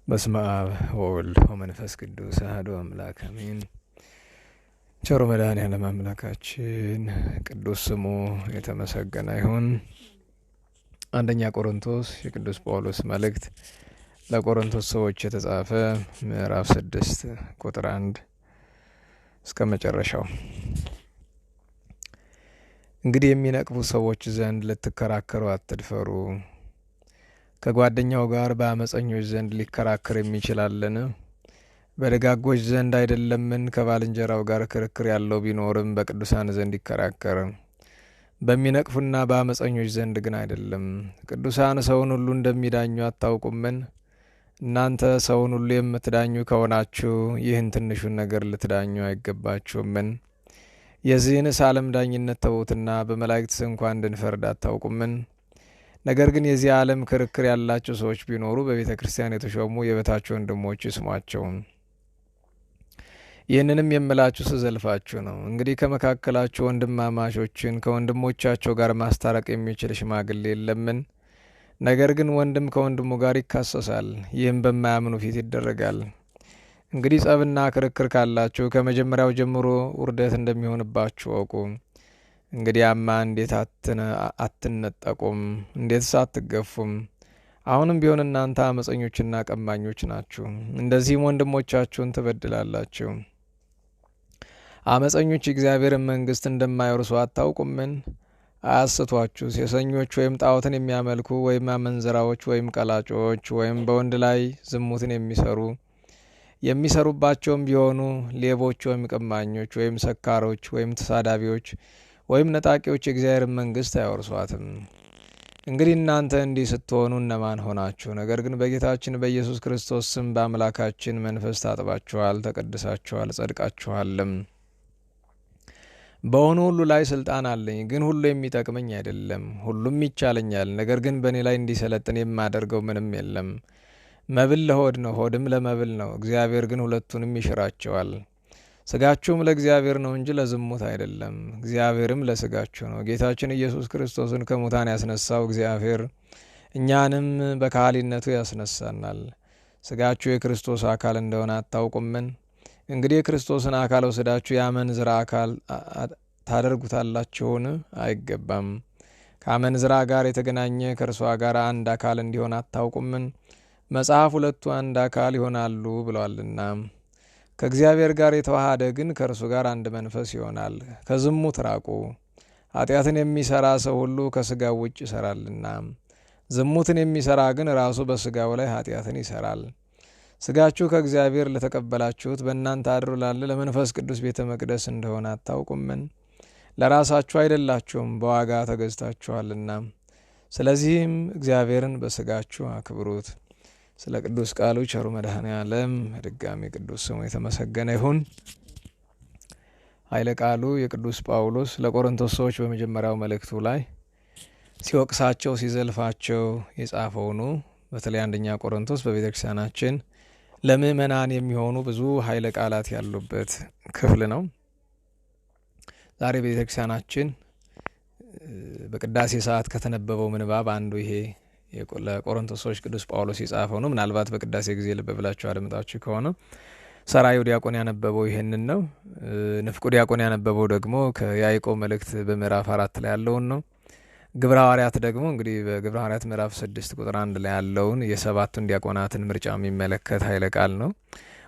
በስመ አብ ወወልድ ወመንፈስ ቅዱስ አሐዱ አምላክ አሜን። ቸሩ መድኃኔዓለም አምላካችን ቅዱስ ስሙ የተመሰገነ ይሁን። አንደኛ ቆሮንቶስ የቅዱስ ጳውሎስ መልእክት ለቆሮንቶስ ሰዎች የተጻፈ ምዕራፍ 6 ቁጥር 1 እስከ መጨረሻው። እንግዲህ የሚነቅፉ ሰዎች ዘንድ ልትከራከሩ አትድፈሩ። ከጓደኛው ጋር በአመፀኞች ዘንድ ሊከራከር የሚችላልን? በደጋጎች ዘንድ አይደለምን? ከባልንጀራው ጋር ክርክር ያለው ቢኖርም በቅዱሳን ዘንድ ይከራከር። በሚነቅፉና በአመፀኞች ዘንድ ግን አይደለም። ቅዱሳን ሰውን ሁሉ እንደሚዳኙ አታውቁምን? እናንተ ሰውን ሁሉ የምትዳኙ ከሆናችሁ ይህን ትንሹን ነገር ልትዳኙ አይገባችሁምን? የዚህንስ ዓለም ዳኝነት ተዉትና በመላእክትስ እንኳን እንድንፈርድ አታውቁምን? ነገር ግን የዚህ ዓለም ክርክር ያላቸው ሰዎች ቢኖሩ በቤተ ክርስቲያን የተሾሙ የበታች ወንድሞች ይስሟቸው። ይህንንም የምላችሁ ስዘልፋችሁ ነው። እንግዲህ ከመካከላችሁ ወንድማማቾችን ከወንድሞቻቸው ጋር ማስታረቅ የሚችል ሽማግሌ የለምን? ነገር ግን ወንድም ከወንድሙ ጋር ይካሰሳል፣ ይህም በማያምኑ ፊት ይደረጋል። እንግዲህ ጸብና ክርክር ካላችሁ ከመጀመሪያው ጀምሮ ውርደት እንደሚሆንባችሁ አውቁ። እንግዲያማ እንዴት አትነጠቁም? እንዴትስ አትገፉም? አሁንም ቢሆን እናንተ አመፀኞችና ቀማኞች ናችሁ፣ እንደዚህም ወንድሞቻችሁን ትበድላላችሁ። አመፀኞች የእግዚአብሔርን መንግሥት እንደማይወርሱ አታውቁምን? አያስቷችሁ። ሴሰኞች ወይም ጣዖትን የሚያመልኩ ወይም አመንዝራዎች ወይም ቀላጮች ወይም በወንድ ላይ ዝሙትን የሚሰሩባቸውም ቢሆኑ ሌቦች ወይም ቀማኞች ወይም ሰካሮች ወይም ተሳዳቢዎች ወይም ነጣቂዎች የእግዚአብሔርን መንግሥት አይወርሷትም። እንግዲህ እናንተ እንዲህ ስትሆኑ እነማን ሆናችሁ? ነገር ግን በጌታችን በኢየሱስ ክርስቶስ ስም በአምላካችን መንፈስ ታጥባችኋል፣ ተቀድሳችኋል፣ ጸድቃችኋልም። በሆኑ ሁሉ ላይ ስልጣን አለኝ፣ ግን ሁሉ የሚጠቅመኝ አይደለም። ሁሉም ይቻለኛል፣ ነገር ግን በእኔ ላይ እንዲሰለጥን የማደርገው ምንም የለም። መብል ለሆድ ነው፣ ሆድም ለመብል ነው። እግዚአብሔር ግን ሁለቱንም ይሽራቸዋል። ስጋችሁም ለእግዚአብሔር ነው እንጂ ለዝሙት አይደለም፣ እግዚአብሔርም ለስጋችሁ ነው። ጌታችን ኢየሱስ ክርስቶስን ከሙታን ያስነሳው እግዚአብሔር እኛንም በካህሊነቱ ያስነሳናል። ስጋችሁ የክርስቶስ አካል እንደሆነ አታውቁምን? እንግዲህ የክርስቶስን አካል ወስዳችሁ የአመንዝራ አካል ታደርጉታላችሁን? አይገባም። ከአመንዝራ ጋር የተገናኘ ከእርሷ ጋር አንድ አካል እንዲሆን አታውቁምን? መጽሐፍ ሁለቱ አንድ አካል ይሆናሉ ብሏልና። ከእግዚአብሔር ጋር የተዋሃደ ግን ከእርሱ ጋር አንድ መንፈስ ይሆናል። ከዝሙት ራቁ። ኃጢአትን የሚሰራ ሰው ሁሉ ከስጋው ውጭ ይሰራልና፣ ዝሙትን የሚሰራ ግን ራሱ በስጋው ላይ ኃጢአትን ይሰራል። ስጋችሁ ከእግዚአብሔር ለተቀበላችሁት በእናንተ አድሮ ላለ ለመንፈስ ቅዱስ ቤተ መቅደስ እንደሆነ አታውቁምን? ለራሳችሁ አይደላችሁም፣ በዋጋ ተገዝታችኋልና። ስለዚህም እግዚአብሔርን በስጋችሁ አክብሩት። ስለ ቅዱስ ቃሉ ቸሩ መድኃኔዓለም ድጋሚ ቅዱስ ስሙ የተመሰገነ ይሁን። ኃይለ ቃሉ የቅዱስ ጳውሎስ ለቆሮንቶስ ሰዎች በመጀመሪያው መልእክቱ ላይ ሲወቅሳቸው ሲዘልፋቸው የጻፈውኑ በተለይ አንደኛ ቆሮንቶስ በቤተ ክርስቲያናችን ለምእመናን የሚሆኑ ብዙ ኃይለ ቃላት ያሉበት ክፍል ነው። ዛሬ ቤተ ክርስቲያናችን በቅዳሴ ሰዓት ከተነበበው ምንባብ አንዱ ይሄ ለቆሮንቶስ ሰዎች ቅዱስ ጳውሎስ የጻፈው ነው። ምናልባት በቅዳሴ ጊዜ ልብ ብላችሁ አድምጣችሁ ከሆነ ሰራዩ ዲያቆን ያነበበው ይሄንን ነው። ንፍቁ ዲያቆን ያነበበው ደግሞ ከያዕቆብ መልእክት በምዕራፍ 4 ላይ ያለውን ነው። ግብረ ሐዋርያት ደግሞ እንግዲህ በግብረ ሐዋርያት ምዕራፍ 6 ቁጥር 1 ላይ ያለውን የሰባቱን ዲያቆናትን ምርጫ የሚመለከት ኃይለ ቃል ነው።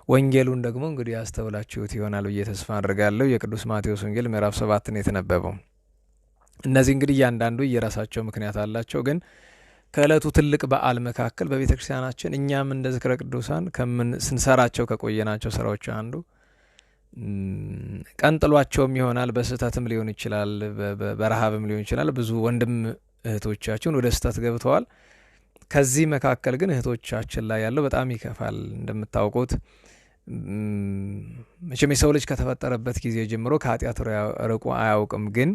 ወንጌሉን ደግሞ እንግዲህ ያስተውላችሁት ይሆናል ብዬ ተስፋ አድርጋለሁ። የቅዱስ ማቴዎስ ወንጌል ምዕራፍ 7 ነው የተነበበው። እነዚህ እንግዲህ እያንዳንዱ የራሳቸው ምክንያት አላቸው። ግን ከዕለቱ ትልቅ በዓል መካከል በቤተ ክርስቲያናችን እኛም እንደ ዝክረ ቅዱሳን ስንሰራቸው ከቆየናቸው ስራዎች አንዱ ቀንጥሏቸውም ይሆናል፣ በስህተትም ሊሆን ይችላል፣ በረሃብም ሊሆን ይችላል። ብዙ ወንድም እህቶቻችን ወደ ስህተት ገብተዋል። ከዚህ መካከል ግን እህቶቻችን ላይ ያለው በጣም ይከፋል። እንደምታውቁት መቼም የሰው ልጅ ከተፈጠረበት ጊዜ ጀምሮ ከኃጢአቱ ርቆ አያውቅም። ግን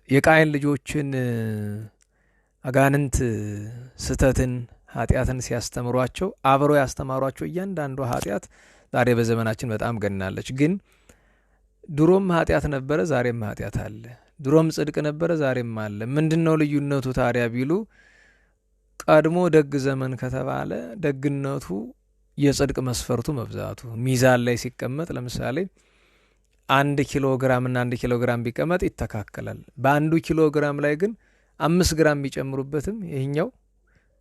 የቃየን ልጆችን አጋንንት ስተትን ኃጢአትን ሲያስተምሯቸው አብረው ያስተማሯቸው እያንዳንዱ ኃጢአት ዛሬ በዘመናችን በጣም ገናለች። ግን ድሮም ኃጢአት ነበረ፣ ዛሬም ኃጢአት አለ። ድሮም ጽድቅ ነበረ፣ ዛሬም አለ። ምንድነው ልዩነቱ ታዲያ ቢሉ ቀድሞ ደግ ዘመን ከተባለ ደግነቱ የጽድቅ መስፈርቱ መብዛቱ ሚዛን ላይ ሲቀመጥ ለምሳሌ 1 ኪሎ ግራም እና 1 ኪሎ ግራም ቢቀመጥ ይተካከላል። በአንዱ ኪሎ ግራም ላይ ግን 5 ግራም ቢጨምሩበትም ይህኛው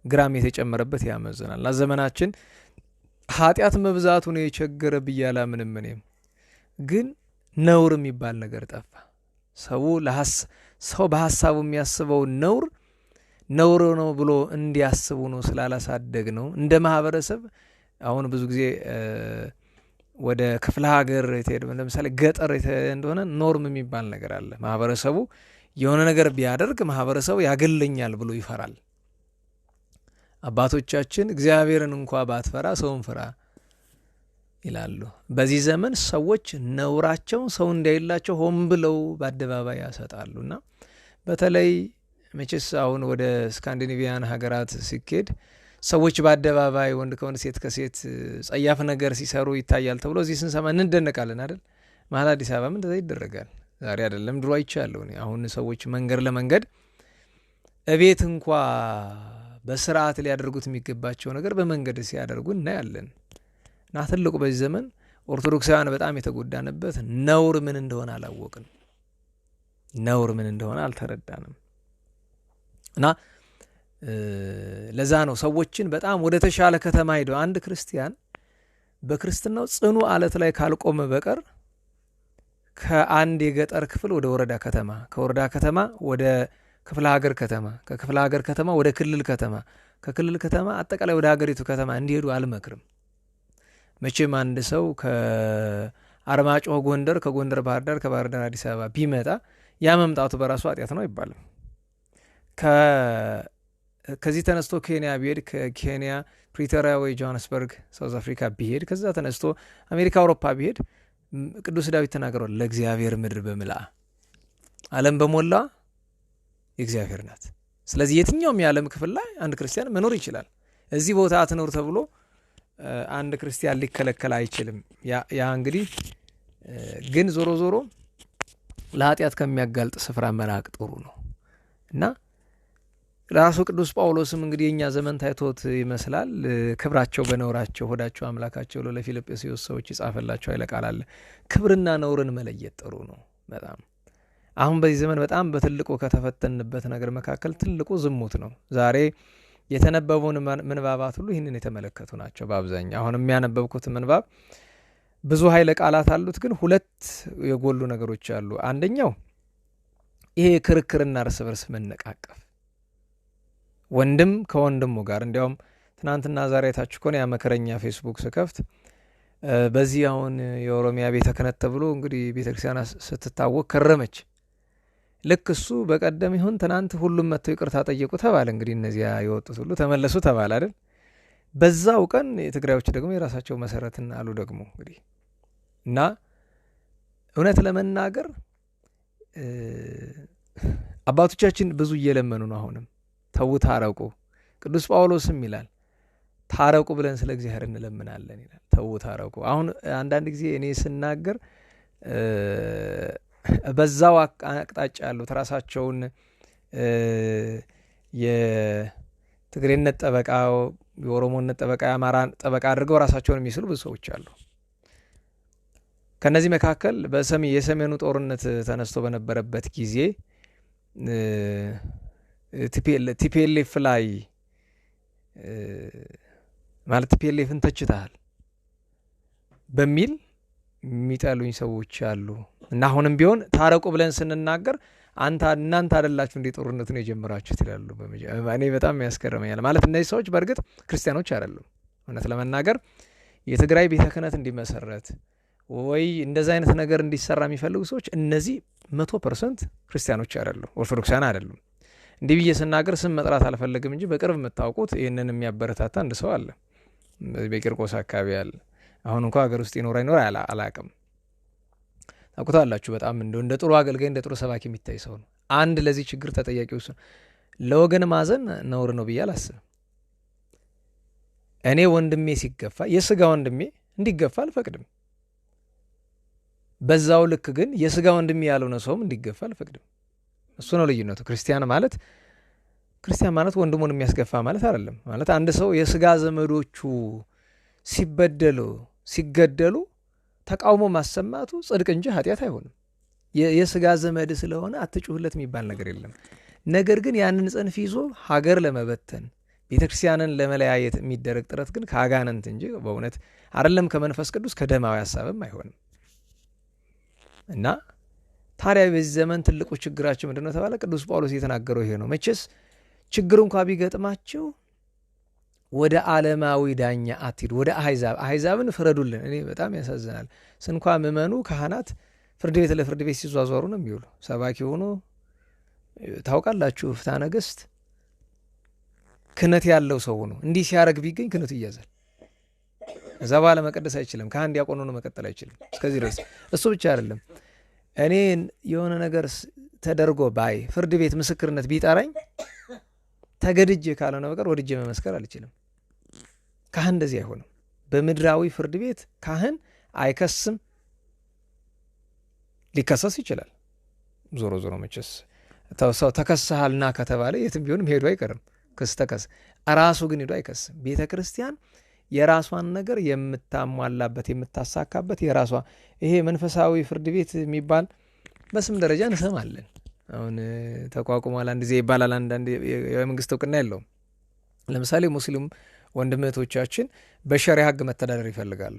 ግራም የተጨመረበት ያመዝናል። እና ዘመናችን ኃጢአት መብዛቱ ነው የቸገረ ብያላ ምንም ግን ነውር የሚባል ነገር ጠፋ። ሰው በሐሳቡ የሚያስበው ነውር ነው ብሎ እንዲያስቡ ነው ስላላሳደግ ነው። እንደ ማህበረሰብ አሁን ብዙ ጊዜ ወደ ክፍለ ሀገር የተሄደ ለምሳሌ ገጠር እንደሆነ ኖርም የሚባል ነገር አለ። ማህበረሰቡ የሆነ ነገር ቢያደርግ ማህበረሰቡ ያገለኛል ብሎ ይፈራል። አባቶቻችን እግዚአብሔርን እንኳ ባትፈራ ሰውን ፍራ ይላሉ። በዚህ ዘመን ሰዎች ነውራቸውን ሰው እንዳይላቸው ሆን ብለው በአደባባይ ያሰጣሉና በተለይ መቼስ አሁን ወደ ስካንዲኔቪያን ሀገራት ሲኬድ ሰዎች በአደባባይ ወንድ ከወንድ ሴት ከሴት ጸያፍ ነገር ሲሰሩ ይታያል ተብሎ እዚህ ስንሰማ እንደነቃለን አይደል? መሀል አዲስ አበባ እንደዛ ይደረጋል። ዛሬ አይደለም ድሮ አይቻለሁ። አሁን ሰዎች መንገድ ለመንገድ እቤት እንኳ በስርዓት ሊያደርጉት የሚገባቸው ነገር በመንገድ ሲያደርጉ እናያለን። እና ትልቁ በዚህ ዘመን ኦርቶዶክሳውያን በጣም የተጎዳንበት ነውር ምን እንደሆነ አላወቅንም። ነውር ምን እንደሆነ አልተረዳንም። እና ለዛ ነው ሰዎችን በጣም ወደ ተሻለ ከተማ ሄደው አንድ ክርስቲያን በክርስትናው ጽኑ አለት ላይ ካልቆመ በቀር ከአንድ የገጠር ክፍል ወደ ወረዳ ከተማ፣ ከወረዳ ከተማ ወደ ክፍለ ሀገር ከተማ፣ ከክፍለ ሀገር ከተማ ወደ ክልል ከተማ፣ ከክልል ከተማ አጠቃላይ ወደ ሀገሪቱ ከተማ እንዲሄዱ አልመክርም። መቼም አንድ ሰው ከአርማጭሆ ጎንደር፣ ከጎንደር ባህር ዳር፣ ከባህር ዳር አዲስ አበባ ቢመጣ ያ መምጣቱ በራሱ ኃጢአት ነው አይባልም። ከዚህ ተነስቶ ኬንያ ቢሄድ ከኬንያ ፕሪቶሪያ ወይ ጆሃንስበርግ ሳውዝ አፍሪካ ቢሄድ ከዛ ተነስቶ አሜሪካ አውሮፓ ቢሄድ ቅዱስ ዳዊት ተናግሯል። ለእግዚአብሔር ምድር በምልአ ዓለም በሞላ የእግዚአብሔር ናት። ስለዚህ የትኛውም የዓለም ክፍል ላይ አንድ ክርስቲያን መኖር ይችላል። እዚህ ቦታ አትኖር ተብሎ አንድ ክርስቲያን ሊከለከል አይችልም። ያ እንግዲህ ግን ዞሮ ዞሮ ለኃጢአት ከሚያጋልጥ ስፍራ መራቅ ጥሩ ነው እና ራሱ ቅዱስ ጳውሎስም እንግዲህ የኛ ዘመን ታይቶት ይመስላል ክብራቸው በነውራቸው ሆዳቸው አምላካቸው ለፊልጵስዩስ ሰዎች ይጻፈላቸው ኃይለ ቃል አለ። ክብርና ነውርን መለየት ጥሩ ነው በጣም። አሁን በዚህ ዘመን በጣም በትልቁ ከተፈተንበት ነገር መካከል ትልቁ ዝሙት ነው። ዛሬ የተነበቡን ምንባባት ሁሉ ይህንን የተመለከቱ ናቸው በአብዛኛው። አሁን የሚያነበብኩት ምንባብ ብዙ ኃይለ ቃላት አሉት፣ ግን ሁለት የጎሉ ነገሮች አሉ። አንደኛው ይሄ ክርክርና እርስ በርስ መነቃቀፍ ወንድም ከወንድሙ ጋር። እንዲያውም ትናንትና ዛሬ ታችሁ ከሆነ ያ መከረኛ ፌስቡክ ስከፍት በዚህ አሁን የኦሮሚያ ቤተ ክህነት ተብሎ እንግዲህ ቤተክርስቲያን ስትታወቅ ከረመች። ልክ እሱ በቀደም ይሁን ትናንት ሁሉም መጥተው ይቅርታ ጠየቁ ተባለ። እንግዲህ እነዚያ የወጡት ሁሉ ተመለሱ ተባለ አይደል? በዛው ቀን የትግራዮች ደግሞ የራሳቸው መሰረትን አሉ ደግሞ እንግዲህ እና እውነት ለመናገር አባቶቻችን ብዙ እየለመኑ ነው። አሁንም ተው ታረቁ። ቅዱስ ጳውሎስም ይላል ታረቁ ብለን ስለ እግዚአብሔር እንለምናለን ይላል። ተው ታረቁ። አሁን አንዳንድ ጊዜ እኔ ስናገር በዛው አቅጣጫ ያሉት ራሳቸውን የትግሬነት ጠበቃ፣ የኦሮሞነት ጠበቃ፣ የአማራ ጠበቃ አድርገው ራሳቸውን የሚስሉ ብዙ ሰዎች አሉ። ከነዚህ መካከል የሰሜኑ ጦርነት ተነስቶ በነበረበት ጊዜ ቲፒኤልኤፍ ላይ ማለት ቲፒኤልኤፍን ተችተሃል በሚል የሚጠሉኝ ሰዎች አሉ እና አሁንም ቢሆን ታረቁ ብለን ስንናገር እናንተ አይደላችሁ እንዴ ጦርነቱን የጀመራችሁት ይላሉ። እኔ በጣም ያስገርመኛል። ማለት እነዚህ ሰዎች በእርግጥ ክርስቲያኖች አይደሉም። እውነት ለመናገር የትግራይ ቤተ ክህነት እንዲመሰረት ወይ እንደዛ አይነት ነገር እንዲሰራ የሚፈልጉ ሰዎች እነዚህ 100% ክርስቲያኖች አይደሉም፣ ኦርቶዶክሳውያን አይደሉም። እንዲህ ብዬ ስናገር ስም መጥራት አልፈለግም እንጂ በቅርብ የምታውቁት ይህንን የሚያበረታታ አንድ ሰው አለ፣ በቂርቆስ አካባቢ አለ። አሁን እንኳ ሀገር ውስጥ ይኖር አይኖር አላቅም። ታውቁታላችሁ። በጣም እንደ ጥሩ አገልጋይ እንደ ጥሩ ሰባኪ የሚታይ ሰው ነው። አንድ ለዚህ ችግር ተጠያቂው እሱ። ለወገን ማዘን ነውር ነው ብዬ አላስብም። እኔ ወንድሜ ሲገፋ የስጋ ወንድሜ እንዲገፋ አልፈቅድም። በዛው ልክ ግን የስጋ ወንድሜ ያልሆነ ሰውም እንዲገፋ አልፈቅድም። እሱ ነው ልዩነቱ። ክርስቲያን ማለት ክርስቲያን ማለት ወንድሙን የሚያስገፋ ማለት አይደለም። ማለት አንድ ሰው የስጋ ዘመዶቹ ሲበደሉ ሲገደሉ ተቃውሞ ማሰማቱ ጽድቅ እንጂ ኃጢአት አይሆንም። የስጋ ዘመድ ስለሆነ አትጩህለት የሚባል ነገር የለም። ነገር ግን ያንን ጽንፍ ይዞ ሀገር ለመበተን ቤተክርስቲያንን ለመለያየት የሚደረግ ጥረት ግን ከአጋንንት እንጂ በእውነት አይደለም ከመንፈስ ቅዱስ ከደማዊ ሐሳብም አይሆንም። እና ታዲያ በዚህ ዘመን ትልቁ ችግራችን ምንድነው ተባለ? ቅዱስ ጳውሎስ የተናገረው ይሄ ነው። መቼስ ችግር እንኳ ቢገጥማችሁ ወደ ዓለማዊ ዳኛ አትሂዱ፣ ወደ አሕዛብን ፍረዱልን። እኔ በጣም ያሳዝናል። ስንኳ ምእመኑ ካህናት ፍርድ ቤት ለፍርድ ቤት ሲዟዟሩ ነው የሚውሉ። ሰባኪ ሆኖ ታውቃላችሁ፣ ፍትሐ ነገሥት ክህነት ያለው ሰው ነው እንዲህ ሲያረግ ቢገኝ ክህነቱ ይያዛል። እዛ በኋላ መቀደስ አይችልም። ካህን ዲያቆን ሆኖ መቀጠል አይችልም። እስከዚህ ድረስ። እሱ ብቻ አይደለም፣ እኔ የሆነ ነገር ተደርጎ ባይ ፍርድ ቤት ምስክርነት ቢጠራኝ ተገድጄ ካልሆነ በቀር ወድጄ መመስከር አልችልም። ካህን እንደዚህ አይሆንም። በምድራዊ ፍርድ ቤት ካህን አይከስም። ሊከሰስ ይችላል። ዞሮ ዞሮ መቼስ ሰው ተከሰሃልና ከተባለ የትም ቢሆንም ሄዱ አይቀርም። ክስ ተከስ ራሱ ግን ሄዱ አይከስም። ቤተ ክርስቲያን የራሷን ነገር የምታሟላበት የምታሳካበት የራሷ ይሄ መንፈሳዊ ፍርድ ቤት የሚባል በስም ደረጃ እንሰማለን። አሁን ተቋቁሟል አንድ ጊዜ ይባላል። አንዳንድ የመንግስት እውቅና የለውም። ለምሳሌ ሙስሊም ወንድም እህቶቻችን በሸሪያ ሕግ መተዳደር ይፈልጋሉ።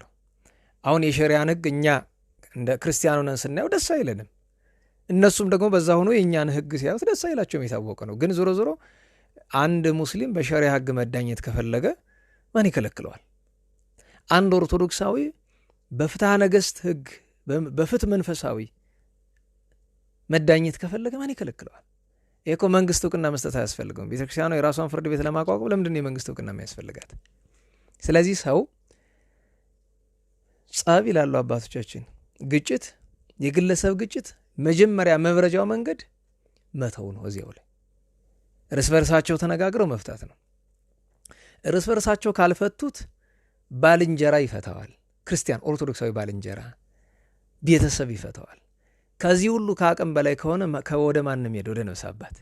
አሁን የሸሪያን ሕግ እኛ እንደ ክርስቲያኑ ነን ስናየው ደስ አይለንም። እነሱም ደግሞ በዛ ሆኖ የእኛን ሕግ ሲያዩት ደስ አይላቸውም። የታወቀ ነው። ግን ዞሮ ዞሮ አንድ ሙስሊም በሸሪያ ሕግ መዳኘት ከፈለገ ማን ይከለክለዋል? አንድ ኦርቶዶክሳዊ በፍትሐ ነገሥት ሕግ በፍትህ መንፈሳዊ መዳኘት ከፈለገ ማን ይከለክለዋል? ይሄ እኮ መንግስት እውቅና መስጠት አያስፈልገውም። ቤተክርስቲያኗ የራሷን ፍርድ ቤት ለማቋቋም ለምንድን ነው የመንግስት እውቅና የሚያስፈልጋት? ስለዚህ ሰው ጸብ ይላሉ አባቶቻችን፣ ግጭት፣ የግለሰብ ግጭት መጀመሪያ መብረጃው መንገድ መተው ነው። እዚያው ላይ እርስ በርሳቸው ተነጋግረው መፍታት ነው። እርስ በርሳቸው ካልፈቱት ባልንጀራ ይፈታዋል። ክርስቲያን ኦርቶዶክሳዊ ባልንጀራ ቤተሰብ ይፈታዋል። ከዚህ ሁሉ ከአቅም በላይ ከሆነ ወደ ማንም ሄደ? ወደ ነፍስ አባት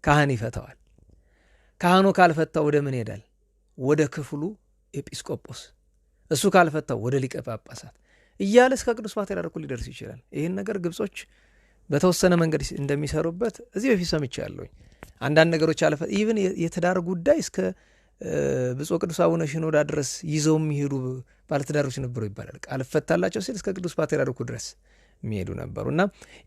ካህን ይፈታዋል። ካህኑ ካልፈታው ወደ ምን ሄዳል? ወደ ክፍሉ ኤጲስቆጶስ፣ እሱ ካልፈታው ወደ ሊቀ ጳጳሳት እያለ እስከ ቅዱስ ፓትርያርኩ ሊደርስ ይችላል። ይህን ነገር ግብጾች በተወሰነ መንገድ እንደሚሰሩበት እዚህ በፊት ሰምቻለሁኝ። አንዳንድ ነገሮች አለፈ ኢቭን የትዳር ጉዳይ እስከ ብፁዕ ቅዱስ አቡነ ሽኖዳ ድረስ ይዘው የሚሄዱ ባለትዳሮች ነበሩ ይባላል። አልፈታላቸው ሲል እስከ ቅዱስ ፓትርያርኩ ድረስ የሚሄዱ ነበሩ። እና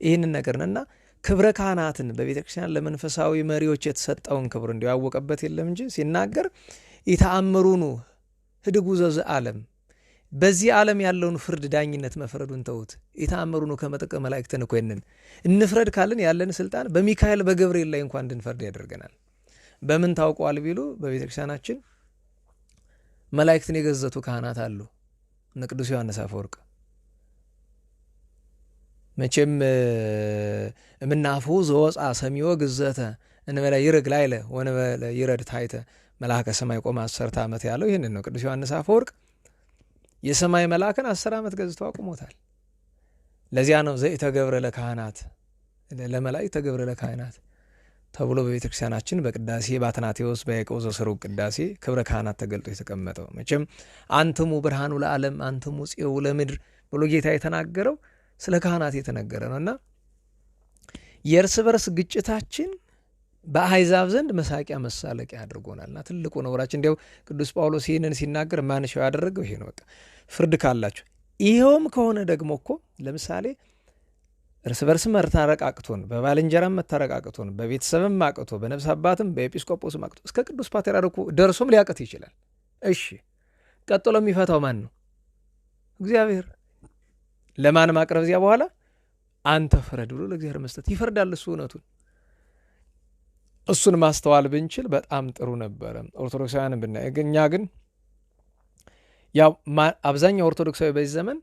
ይህንን ነገርና ክብረ ካህናትን በቤተ ክርስቲያን ለመንፈሳዊ መሪዎች የተሰጠውን ክብር እንዲሁ ያወቀበት የለም እንጂ ሲናገር ኢተአምሩኑ ህድጉ ዘዘዓለም፣ በዚህ ዓለም ያለውን ፍርድ ዳኝነት መፍረዱን ተውት። ኢተአምሩኑ ከመጥቀ መላእክትን ኮይንን፣ እንፍረድ ካልን ያለን ስልጣን በሚካኤል በገብርኤል ላይ እንኳን እንድንፈርድ ያደርገናል። በምን ታውቋል ቢሉ በቤተ ክርስቲያናችን መላእክትን የገዘቱ ካህናት አሉ። እነ ቅዱስ ዮሐንስ አፈወርቅ መቼም እምናፉ ዘወፃ ሰሚዮ ግዘተ እንበለ ይርግ ላይለ ወንበለ ይረድ ታይተ መልአከ ሰማይ ቆመ 10 ዓመት ያለው ይህንን ነው። ቅዱስ ዮሐንስ አፈወርቅ የሰማይ መልአክን 10 ዓመት ገዝቶ አቁሞታል። ለዚያ ነው ዘኢተገብረ ለካህናት ለመላእክት ተገብረ ለካህናት ተብሎ በቤተ ክርስቲያናችን በቅዳሴ በአትናቴዎስ በያዕቆብ ዘሥሩግ ቅዳሴ ክብረ ካህናት ተገልጦ የተቀመጠው። መቼም አንትሙ ብርሃኑ ለዓለም አንትሙ ጽዮው ለምድር ብሎ ጌታ የተናገረው ስለ ካህናት የተነገረ ነውና የእርስ በርስ ግጭታችን በአሕዛብ ዘንድ መሳቂያ መሳለቂያ አድርጎናልና ትልቁ ነውራችን። እንዲያው ቅዱስ ጳውሎስ ይህንን ሲናገር ማንሻው ያደረገው ይሄ ነው። በቃ ፍርድ ካላችሁ ይሄውም ከሆነ ደግሞ እኮ ለምሳሌ እርስ በርስ መታረቅ አቅቶን፣ በባልንጀራም መታረቅ አቅቶን፣ በቤተሰብም አቅቶ፣ በነፍስ አባትም በኤጲስቆጶስም አቅቶ እስከ ቅዱስ ፓትርያርኩ ደርሶም ሊያቅት ይችላል። እሺ ቀጥሎ የሚፈታው ማን ነው? እግዚአብሔር። ለማን ማቅረብ? እዚያ በኋላ አንተ ፍረድ ብሎ ለእግዚአብሔር መስጠት። ይፈርዳል እሱ እውነቱን። እሱን ማስተዋል ብንችል በጣም ጥሩ ነበረ። ኦርቶዶክሳውያንን ብናይ እኛ ግን ያው አብዛኛው ኦርቶዶክሳዊ በዚህ ዘመን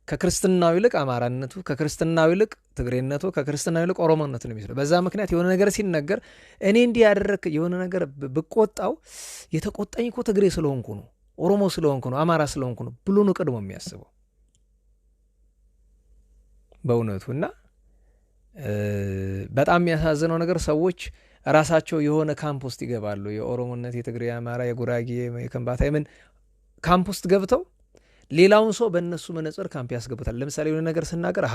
ከክርስትናው ይልቅ አማራነቱ፣ ከክርስትናው ይልቅ ትግሬነቱ፣ ከክርስትናው ይልቅ ኦሮሞነቱ ነው የሚመስለው። በዛ ምክንያት የሆነ ነገር ሲነገር እኔ እንዲህ ያደረክ የሆነ ነገር ብቆጣው የተቆጣኝ እኮ ትግሬ ስለሆንኩ ነው፣ ኦሮሞ ስለሆንኩ ነው፣ አማራ ስለሆንኩ ነው ብሎ ነው ቀድሞ የሚያስበው በእውነቱና በጣም የሚያሳዝነው ነገር ሰዎች ራሳቸው የሆነ ካምፕ ውስጥ ይገባሉ። የኦሮሞነት፣ የትግሬ፣ የአማራ፣ የጉራጌ፣ የከምባታ የምን ካምፕ ውስጥ ገብተው ሌላውን ሰው በእነሱ መነጽር ካምፕ ያስገቡታል። ለምሳሌ የሆነ ነገር ስናገር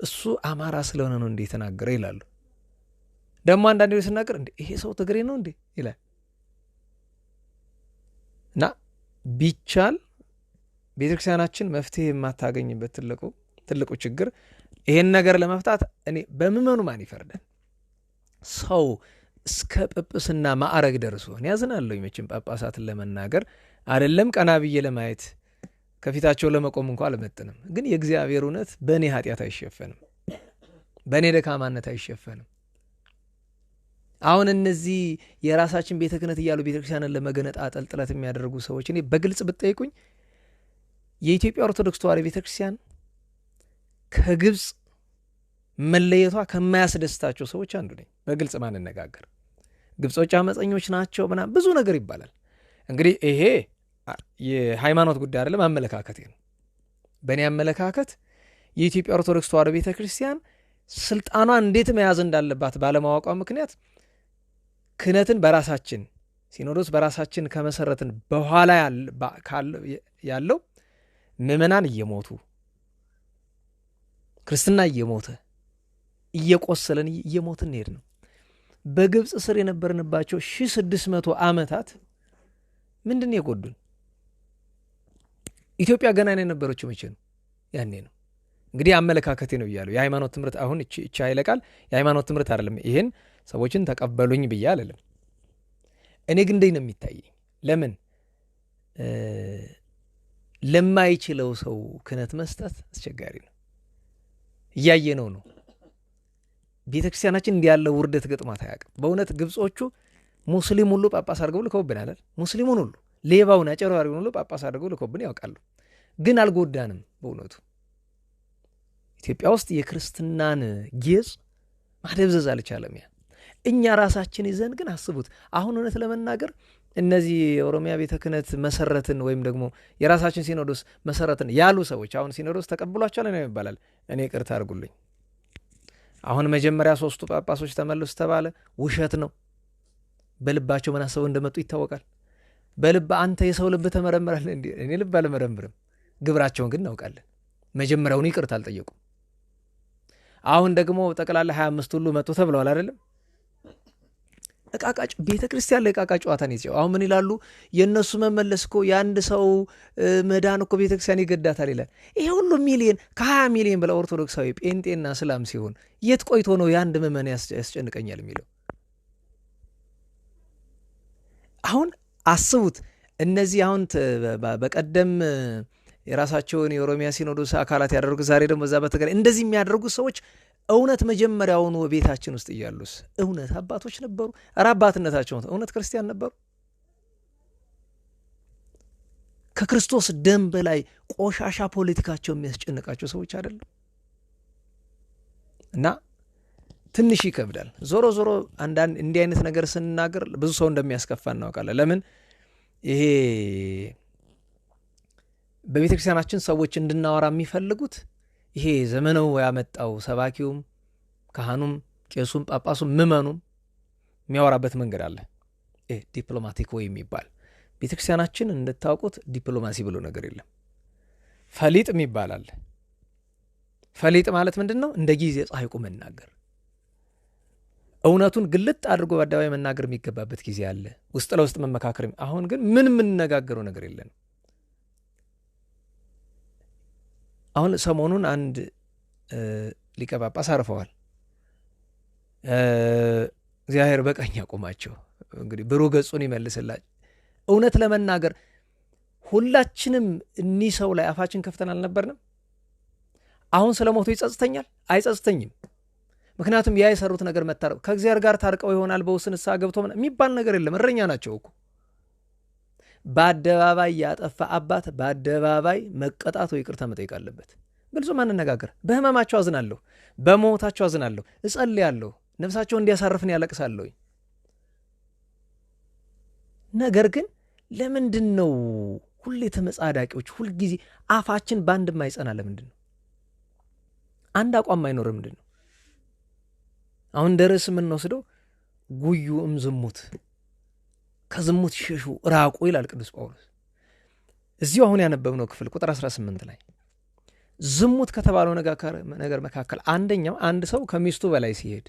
እሱ አማራ ስለሆነ ነው እንዴ ተናገረ ይላሉ። ደግሞ አንዳንዴ ስናገር እንዴ ይሄ ሰው ትግሬ ነው እንዴ ይላል። እና ቢቻል ቤተክርስቲያናችን መፍትሄ የማታገኝበት ትልቁ ችግር ይሄን ነገር ለመፍታት እኔ በምመኑ ማን ይፈርዳል? ሰው እስከ ጵጵስና ማዕረግ ደርሶ እኔ ያዝናለሁ። መቼም ጳጳሳትን ለመናገር አይደለም ቀና ብዬ ለማየት ከፊታቸው ለመቆም እንኳን አልመጥንም። ግን የእግዚአብሔር እውነት በእኔ ኃጢአት አይሸፈንም፣ በእኔ ደካማነት አይሸፈንም። አሁን እነዚህ የራሳችን ቤተ ክህነት እያሉ ቤተክርስቲያንን ለመገነጣጠል ጥረት የሚያደርጉ ሰዎች እኔ በግልጽ ብትጠይቁኝ የኢትዮጵያ ኦርቶዶክስ ተዋሕዶ ቤተክርስቲያን ከግብፅ መለየቷ ከማያስደስታቸው ሰዎች አንዱ ነኝ። በግልጽ ማንነጋገር ግብጾች አመፀኞች ናቸው ምናምን ብዙ ነገር ይባላል። እንግዲህ ይሄ የሃይማኖት ጉዳይ አይደለም፣ አመለካከቴ ነው። በእኔ አመለካከት የኢትዮጵያ ኦርቶዶክስ ተዋሕዶ ቤተክርስቲያን ስልጣኗን እንዴት መያዝ እንዳለባት ባለማወቋ ምክንያት ክህነትን በራሳችን ሲኖዶስ በራሳችን ከመሰረትን በኋላ ያለው ምዕመናን እየሞቱ ክርስትና እየሞተ እየቆሰለን እየሞትን ሄድ ነው። በግብፅ ስር የነበርንባቸው 1600 ዓመታት ምንድን የጎዱን? ኢትዮጵያ ገና የነበረችው መቼ ነው? ያኔ ነው። እንግዲህ አመለካከቴ ነው እያሉ የሃይማኖት ትምህርት አሁን እቺ አይለቃል የሃይማኖት ትምህርት አይደለም። ይሄን ሰዎችን ተቀበሉኝ ብዬ አይደለም። እኔ ግን እንደኝ ነው የሚታየኝ። ለምን ለማይችለው ሰው ክህነት መስጠት አስቸጋሪ ነው። እያየነው ነው። ቤተክርስቲያናችን እንዲህ ያለ ውርደት ገጥሟት አያውቅም። በእውነት ግብጾቹ ሙስሊም ሁሉ ጳጳስ አድርገው ልከውብናል። ሙስሊሙን ሁሉ ሌባውን አጨራሪውን ሁሉ ጳጳስ አድርገው ልከውብን ያውቃሉ። ግን አልጎዳንም። በእውነቱ ኢትዮጵያ ውስጥ የክርስትናን ጌጽ ማደብዘዝ አልቻለም። እኛ ራሳችን ይዘን ግን አስቡት። አሁን እውነት ለመናገር እነዚህ የኦሮሚያ ቤተ ክህነት መሰረትን ወይም ደግሞ የራሳችን ሲኖዶስ መሰረትን ያሉ ሰዎች አሁን ሲኖዶስ ተቀብሏቸዋል ነው ይባላል። እኔ ይቅርታ አድርጉልኝ። አሁን መጀመሪያ 3ቱ ጳጳሶች ተመለሱ ተባለ። ውሸት ነው። በልባቸው ምን አስበው እንደመጡ ይታወቃል። በልብ አንተ የሰው ልብ ተመረምራለህ እንዴ? እኔ ልብ አልመረምርም። ግብራቸውን ግን እናውቃለን። መጀመሪያውን ይቅርታ አልጠየቁም። አሁን ደግሞ ጠቅላላ 25 ሁሉ መጡ ተብለዋል አይደለም? እቃቃጭ ቤተ ክርስቲያን ላይ እቃቃጭ ጨዋታን ይዘው አሁን ምን ይላሉ? የእነሱ መመለስ እኮ የአንድ ሰው መዳን እኮ ቤተ ክርስቲያን ይገዳታል ይላል። ይሄ ሁሉ ሚሊየን ከ20 ሚሊየን በላይ ኦርቶዶክሳዊ ጴንጤና እስላም ሲሆን የት ቆይቶ ነው የአንድ ምዕመን ያስጨንቀኛል የሚለው? አሁን አስቡት። እነዚህ አሁን በቀደም የራሳቸውን የኦሮሚያ ሲኖዶስ አካላት ያደረጉ ዛሬ ደግሞ እዛ በተገራ እንደዚህ የሚያደርጉ ሰዎች እውነት መጀመሪያውኑ ቤታችን ውስጥ እያሉስ እውነት አባቶች ነበሩ? ኧረ አባትነታቸው እውነት ክርስቲያን ነበሩ? ከክርስቶስ ደም በላይ ቆሻሻ ፖለቲካቸው የሚያስጨንቃቸው ሰዎች አይደለም። እና ትንሽ ይከብዳል። ዞሮ ዞሮ አንዳንድ እንዲህ አይነት ነገር ስንናገር ብዙ ሰው እንደሚያስከፋ እናውቃለን። ለምን ይሄ በቤተክርስቲያናችን ሰዎች እንድናወራ የሚፈልጉት ይሄ ዘመነው ያመጣው ሰባኪውም ካህኑም ቄሱም ጳጳሱም ምዕመኑም የሚያወራበት መንገድ አለ። ዲፕሎማቲክ ወይ የሚባል ቤተክርስቲያናችን እንድታውቁት ዲፕሎማሲ ብሎ ነገር የለም። ፈሊጥ የሚባል አለ። ፈሊጥ ማለት ምንድን ነው? እንደ ጊዜ ፀሐይ ቁም መናገር፣ እውነቱን ግልጥ አድርጎ በአደባባይ መናገር የሚገባበት ጊዜ አለ። ውስጥ ለውስጥ መመካከር። አሁን ግን ምን የምንነጋገረው ነገር የለን። አሁን ሰሞኑን አንድ ሊቀ ጳጳስ አርፈዋል። እግዚአብሔር በቀኝ ያቆማቸው። እንግዲህ ብሩህ ገጹን ይመልስላቸው። እውነት ለመናገር ሁላችንም እኒህ ሰው ላይ አፋችን ከፍተን አልነበርንም? አሁን ስለ ሞቱ ይጸጽተኛል? አይጸጽተኝም። ምክንያቱም ያ የሰሩት ነገር መታረቅ ከእግዚአብሔር ጋር ታርቀው ይሆናል በውስጥ ንስሐ ገብቶ የሚባል ነገር የለም። እረኛ ናቸው እኮ። በአደባባይ ያጠፋ አባት በአደባባይ መቀጣት ወይ ይቅርታ መጠየቅ አለበት። ግልጹ ማንነጋገር። በህመማቸው አዝናለሁ፣ በሞታቸው አዝናለሁ፣ እጸልያለሁ፣ ነፍሳቸው እንዲያሳርፍን ያለቅሳለሁ። ነገር ግን ለምንድን ነው ሁሌ ተመጻዳቂዎች? ሁልጊዜ አፋችን በአንድ ማይጸና ለምንድን ነው? አንድ አቋም ማይኖር ምንድን ነው? አሁን ደረስ የምንወስደው ጉዩም ዝሙት ከዝሙት ሽሹ ራቁ ይላል ቅዱስ ጳውሎስ። እዚሁ አሁን ያነበብነው ክፍል ቁጥር 18 ላይ ዝሙት ከተባለው ነገር መካከል አንደኛው አንድ ሰው ከሚስቱ በላይ ሲሄድ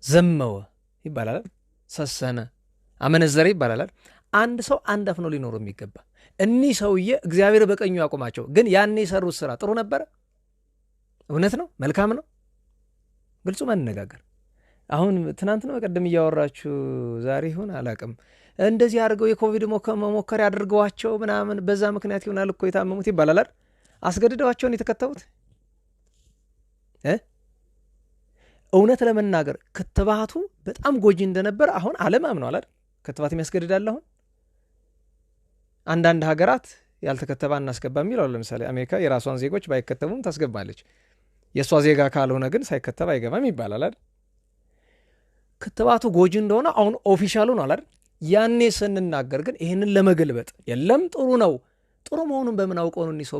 ዘመወ ይባላል፣ ሰሰነ፣ አመነዘረ ይባላል። አንድ ሰው አንድ አፍ ነው ሊኖረው የሚገባ። እኒህ ሰውዬ እግዚአብሔር በቀኙ ያቆማቸው፣ ግን ያኔ የሰሩት ስራ ጥሩ ነበረ? እውነት ነው? መልካም ነው? ግልጹ መነጋገር። አሁን ትናንት ነው ቀደም እያወራችሁ ዛሬ ይሁን አላቅም፣ እንደዚህ አድርገው የኮቪድ መሞከር ያደርገዋቸው ምናምን፣ በዛ ምክንያት ይሆናል እኮ የታመሙት ይባላል። አስገድደዋቸውን የተከተቡት እውነት ለመናገር ክትባቱ በጣም ጎጂ እንደነበር አሁን ዓለም አምኗል አይደል? ክትባት የሚያስገድዳል። አሁን አንዳንድ ሀገራት ያልተከተባ እናስገባ የሚለው፣ ለምሳሌ አሜሪካ የራሷን ዜጎች ባይከተቡም ታስገባለች፣ የእሷ ዜጋ ካልሆነ ግን ሳይከተብ አይገባም ይባላል አይደል? ክትባቱ ጎጂ እንደሆነ አሁን ኦፊሻሉ ነው አይደል? ያኔ ስንናገር ግን ይህንን ለመገልበጥ የለም ጥሩ ነው፣ ጥሩ መሆኑን በምን አውቀው ነው? ሰው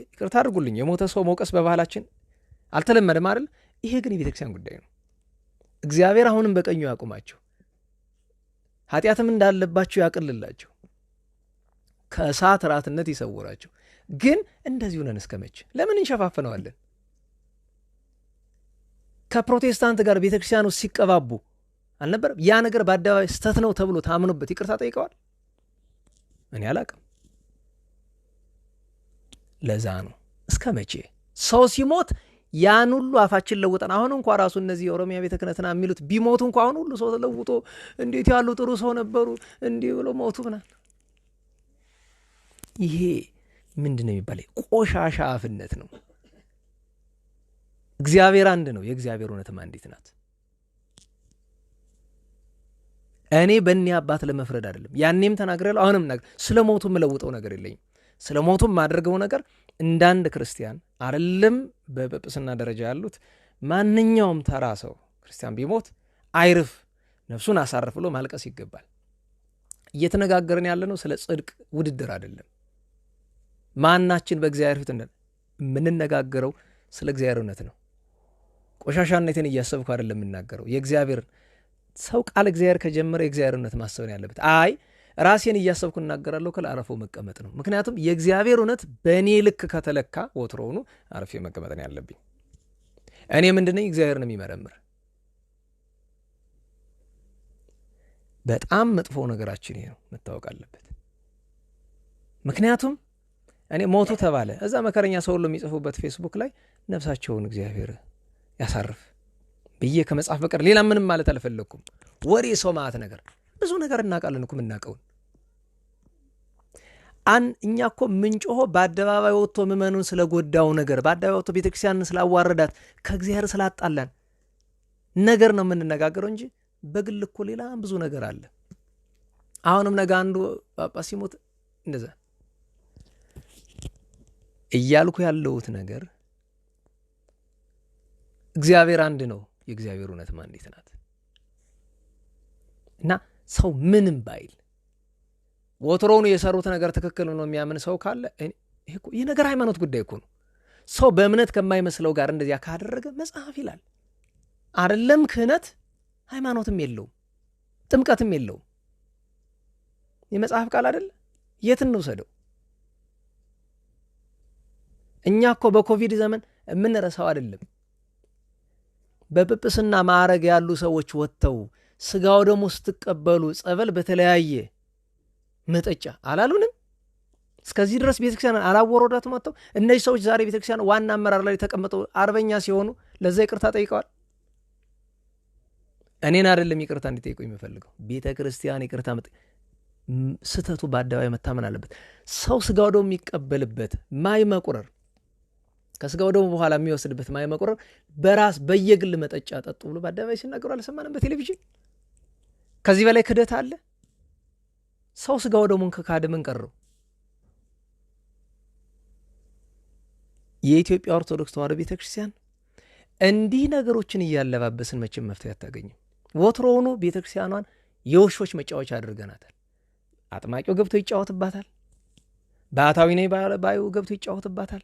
ይቅርታ አድርጉልኝ፣ የሞተ ሰው መውቀስ በባህላችን አልተለመደም አይደል? ይሄ ግን የቤተክርስቲያን ጉዳይ ነው። እግዚአብሔር አሁንም በቀኙ ያቁማቸው፣ ኃጢአትም እንዳለባቸው ያቅልላቸው፣ ከእሳት ራትነት ይሰውራቸው። ግን እንደዚሁ ነን እስከ መቼ? ለምን እንሸፋፍነዋለን? ከፕሮቴስታንት ጋር ቤተክርስቲያን ውስጥ ሲቀባቡ አልነበረም? ያ ነገር በአደባባይ ስተት ነው ተብሎ ታምኖበት ይቅርታ ጠይቀዋል? እኔ አላቅም። ለዛ ነው እስከ መቼ ሰው ሲሞት ያን ሁሉ አፋችን ለውጠን፣ አሁን እንኳ ራሱ እነዚህ የኦሮሚያ ቤተ ክህነትና የሚሉት ቢሞቱ እንኳ አሁን ሁሉ ሰው ተለውጦ እንዴት ያሉ ጥሩ ሰው ነበሩ እንዲህ ብሎ ሞቱ ምናል። ይሄ ምንድን ነው የሚባለው? ቆሻሻ አፍነት ነው። እግዚአብሔር አንድ ነው። የእግዚአብሔር እውነትም አንዲት ናት። እኔ በእኔ አባት ለመፍረድ አይደለም፣ ያኔም ተናግሬያለሁ፣ አሁንም ስለ ሞቱ የምለውጠው ነገር የለኝም። ስለ ሞቱ የማደርገው ነገር እንዳንድ ክርስቲያን አይደለም በጵጵስና ደረጃ ያሉት ማንኛውም ተራ ሰው ክርስቲያን ቢሞት አይርፍ፣ ነፍሱን አሳርፍ ብሎ ማልቀስ ይገባል። እየተነጋገርን ያለነው ስለ ጽድቅ ውድድር አይደለም። ማናችን በእግዚአብሔር ፊት የምንነጋገረው ስለ እግዚአብሔር እውነት ነው። ቆሻሻነትን እያሰብኩ አይደለም የምናገረው። የእግዚአብሔር ሰው ቃል እግዚአብሔር ከጀመረ የእግዚአብሔር እውነት ማሰብን ያለበት። አይ ራሴን እያሰብኩ እናገራለሁ ከለ አረፈው መቀመጥ ነው። ምክንያቱም የእግዚአብሔር እውነት በእኔ ልክ ከተለካ ወትሮውኑ አረፌ መቀመጥን ያለብኝ። እኔ ምንድነኝ? እግዚአብሔር ነው የሚመረምር። በጣም መጥፎ ነገራችን ይሄ ነው፣ መታወቅ አለበት። ምክንያቱም እኔ ሞቱ ተባለ እዛ መከረኛ ሰው ሁሉ የሚጽፉበት ፌስቡክ ላይ ነፍሳቸውን እግዚአብሔር ያሳርፍ ብዬ ከመጽሐፍ በቀር ሌላ ምንም ማለት አልፈለኩም። ወሬ ሰው ማለት ነገር ብዙ ነገር እናውቃለን እኮ የምናውቀውን። እኛ እኮ ምንጮሆ በአደባባይ ወጥቶ ምእመኑን ስለጎዳው ነገር፣ በአደባባይ ወጥቶ ቤተክርስቲያንን ስላዋረዳት፣ ከእግዚአብሔር ስላጣላን ነገር ነው የምንነጋገረው እንጂ በግል እኮ ሌላ ብዙ ነገር አለ። አሁንም ነገ አንዱ ጳጳስ ሲሞት እንደዛ እያልኩ ያለሁት ነገር እግዚአብሔር አንድ ነው። የእግዚአብሔር እውነትም አንዲት ናት እና ሰው ምንም ባይል ወትሮውኑ የሰሩት ነገር ትክክል ነው የሚያምን ሰው ካለ ይህ ነገር ሃይማኖት ጉዳይ እኮ ነው። ሰው በእምነት ከማይመስለው ጋር እንደዚያ ካደረገ መጽሐፍ ይላል አይደለም ክህነት ሃይማኖትም የለውም ጥምቀትም የለውም። የመጽሐፍ ቃል አይደለ? የት እንውሰደው? እኛ እኮ በኮቪድ ዘመን የምንረሳው አይደለም። በጵጵስና ማዕረግ ያሉ ሰዎች ወጥተው ስጋው ደግሞ ስትቀበሉ ጸበል በተለያየ መጠጫ አላሉንም? እስከዚህ ድረስ ቤተክርስቲያን አላወረዳትም ወጥተው። እነዚህ ሰዎች ዛሬ ቤተክርስቲያን ዋና አመራር ላይ ተቀምጠው አርበኛ ሲሆኑ ለዛ ይቅርታ ጠይቀዋል። እኔን አይደለም ይቅርታ እንዲጠይቁ የሚፈልገው፣ ቤተክርስቲያን ይቅርታ ስተቱ በአደባባይ መታመን አለበት። ሰው ስጋው ደግሞ የሚቀበልበት ማይ መቁረር፣ ከስጋው ደግሞ በኋላ የሚወስድበት ማይ መቁረር በራስ በየግል መጠጫ ጠጡ ብሎ በአደባባይ ሲናገሩ አልሰማንም በቴሌቪዥን? ከዚህ በላይ ክደት አለ? ሰው ስጋው ደግሞ ከካደ ምን ቀረው? የኢትዮጵያ ኦርቶዶክስ ተዋሕዶ ቤተክርስቲያን እንዲህ ነገሮችን እያለባበስን መቼም መፍትሄ አታገኝም። ወትሮውኑ ቤተክርስቲያኗን የውሾች መጫወቻ አድርገናታል። አጥማቂው ገብቶ ይጫወትባታል፣ ባህታዊ ነኝ ባዩ ገብቶ ይጫወትባታል፣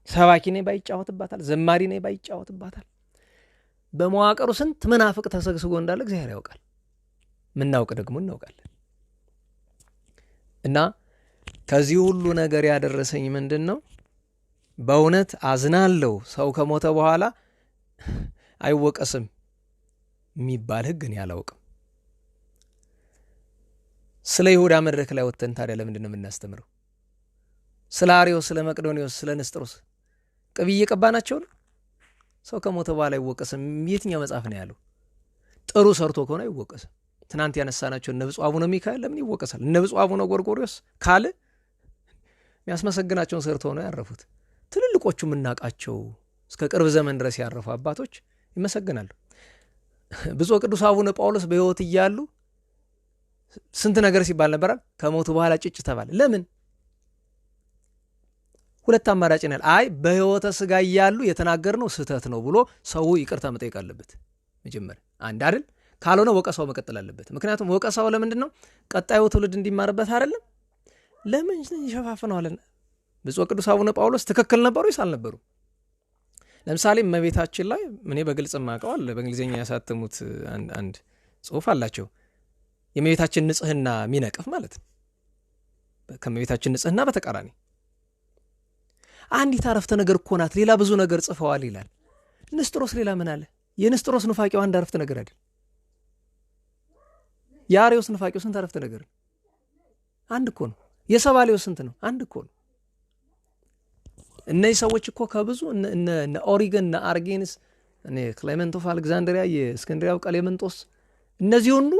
ሰባኪ ነኝ ባይ ይጫወትባታል፣ ዘማሪ ነኝ ባይ ይጫወትባታል። በመዋቅሩ ስንት መናፍቅ ተሰግስጎ እንዳለ እግዚአብሔር ያውቃል። ምናውቅ ደግሞ እናውቃለን። እና ከዚህ ሁሉ ነገር ያደረሰኝ ምንድን ነው? በእውነት አዝናለሁ። ሰው ከሞተ በኋላ አይወቀስም የሚባል ሕግ እኔ አላውቅም። ስለ ይሁዳ መድረክ ላይ ወጥተን ታዲያ ለምንድን ነው የምናስተምረው? ስለ አርዮስ፣ ስለ መቅዶኒዎስ፣ ስለ ንስጥሮስ ቅብ እየቀባናቸው ነው? ሰው ከሞተ በኋላ አይወቀስም የትኛው መጽሐፍ ነው ያለው? ጥሩ ሰርቶ ከሆነ አይወቀስም። ትናንት ያነሳናቸው እነ ብፁዕ አቡነ ሚካኤል ለምን ይወቀሳል? እነ ብፁዕ አቡነ ጎርጎርዮስ ካለ የሚያስመሰግናቸውን ሰርተው ነው ያረፉት። ትልልቆቹ የምናውቃቸው እስከ ቅርብ ዘመን ድረስ ያረፉ አባቶች ይመሰግናሉ። ብፁዕ ቅዱስ አቡነ ጳውሎስ በሕይወት እያሉ ስንት ነገር ሲባል ነበራል። ከሞቱ በኋላ ጭጭ ተባለ። ለምን? ሁለት አማራጭ ነው። አይ በሕይወተ ሥጋ እያሉ የተናገርነው ስህተት ነው ብሎ ሰው ይቅርታ መጠየቅ አለበት መጀመሪያ። አንድ አይደል? ካልሆነ ወቀሳው መቀጠል አለበት። ምክንያቱም ወቀሳው ለምንድን ነው? ቀጣዩ ትውልድ እንዲማርበት አይደለም? ለምን ይሸፋፍነዋል? ብፁዕ ቅዱስ አቡነ ጳውሎስ ትክክል ነበሩ ይስ አልነበሩ? ለምሳሌ እመቤታችን ላይ እኔ በግልጽ ማቀዋል በእንግሊዝኛ ያሳተሙት አንድ ጽሑፍ አላቸው። የእመቤታችን ንጽህና የሚነቅፍ ማለት ነው። ከእመቤታችን ንጽህና በተቃራኒ አንዲት አረፍተ ነገር እኮ ናት፣ ሌላ ብዙ ነገር ጽፈዋል ይላል። ንስጥሮስ ሌላ ምን አለ? የንስጥሮስ ኑፋቄው አንድ አረፍተ ነገር አይደል? የአርዮስ ኑፋቄው ስንት አረፍተ ነገር? አንድ እኮ ነው። የሰባሌው ስንት ነው? አንድ እኮ ነው። እነዚህ ሰዎች እኮ ከብዙ እነ ኦሪገን፣ እነ አርጌንስ፣ እነ ክሌመንት ኦፍ አሌክዛንድሪያ፣ የእስክንድሪያው ቀሌምንጦስ፣ እነዚህ ሁሉ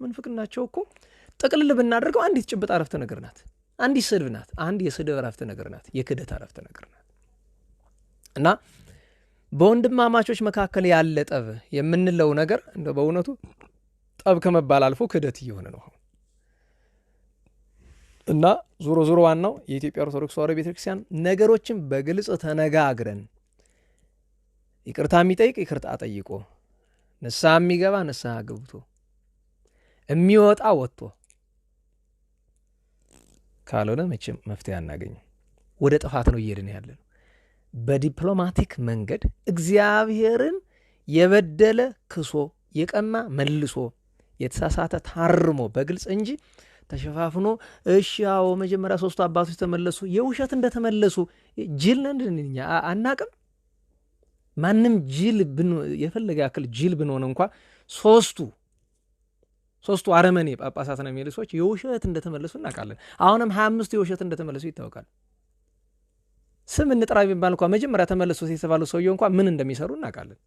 ምንፍቅናቸው እኮ ጥቅልል ብናደርገው አንዲት ጭብጥ አረፍተ ነገር ናት። አንዲት ስድብ ናት። አንድ የስድብ አረፍተ ነገር ናት። የክደት አረፍተ ነገር ናት። እና በወንድማማቾች መካከል ያለ ጠብ የምንለው ነገር እንደ በእውነቱ ጠብ ከመባል አልፎ ክደት እየሆነ ነው አሁን። እና ዞሮ ዞሮ ዋናው የኢትዮጵያ ኦርቶዶክስ ተዋሕዶ ቤተክርስቲያን ነገሮችን በግልጽ ተነጋግረን ይቅርታ የሚጠይቅ ይቅርታ ጠይቆ፣ ንስሐ የሚገባ ንስሐ ገብቶ፣ የሚወጣ ወጥቶ፣ ካልሆነ መቼም መፍትሄ አናገኝም። ወደ ጥፋት ነው እየሄድን ያለ ነው። በዲፕሎማቲክ መንገድ እግዚአብሔርን የበደለ ክሶ፣ የቀማ መልሶ፣ የተሳሳተ ታርሞ በግልጽ እንጂ ተሸፋፍኖ እሺ ያው መጀመሪያ ሶስቱ አባቶች ተመለሱ፣ የውሸት እንደተመለሱ ጅል ነን አናቅም። ማንም ጅል የፈለገ ያክል ጅል ብንሆን እንኳ ሶስቱ አረመኔ ጳጳሳት ነው የሚሉ ሰዎች የውሸት እንደተመለሱ እናውቃለን። አሁንም 25 የውሸት እንደተመለሱ ይታወቃል። ስም እንጥራ ቢባል እንኳ መጀመሪያ ተመለሱ የተባሉ ሰውየው እንኳ ምን እንደሚሰሩ እናውቃለን።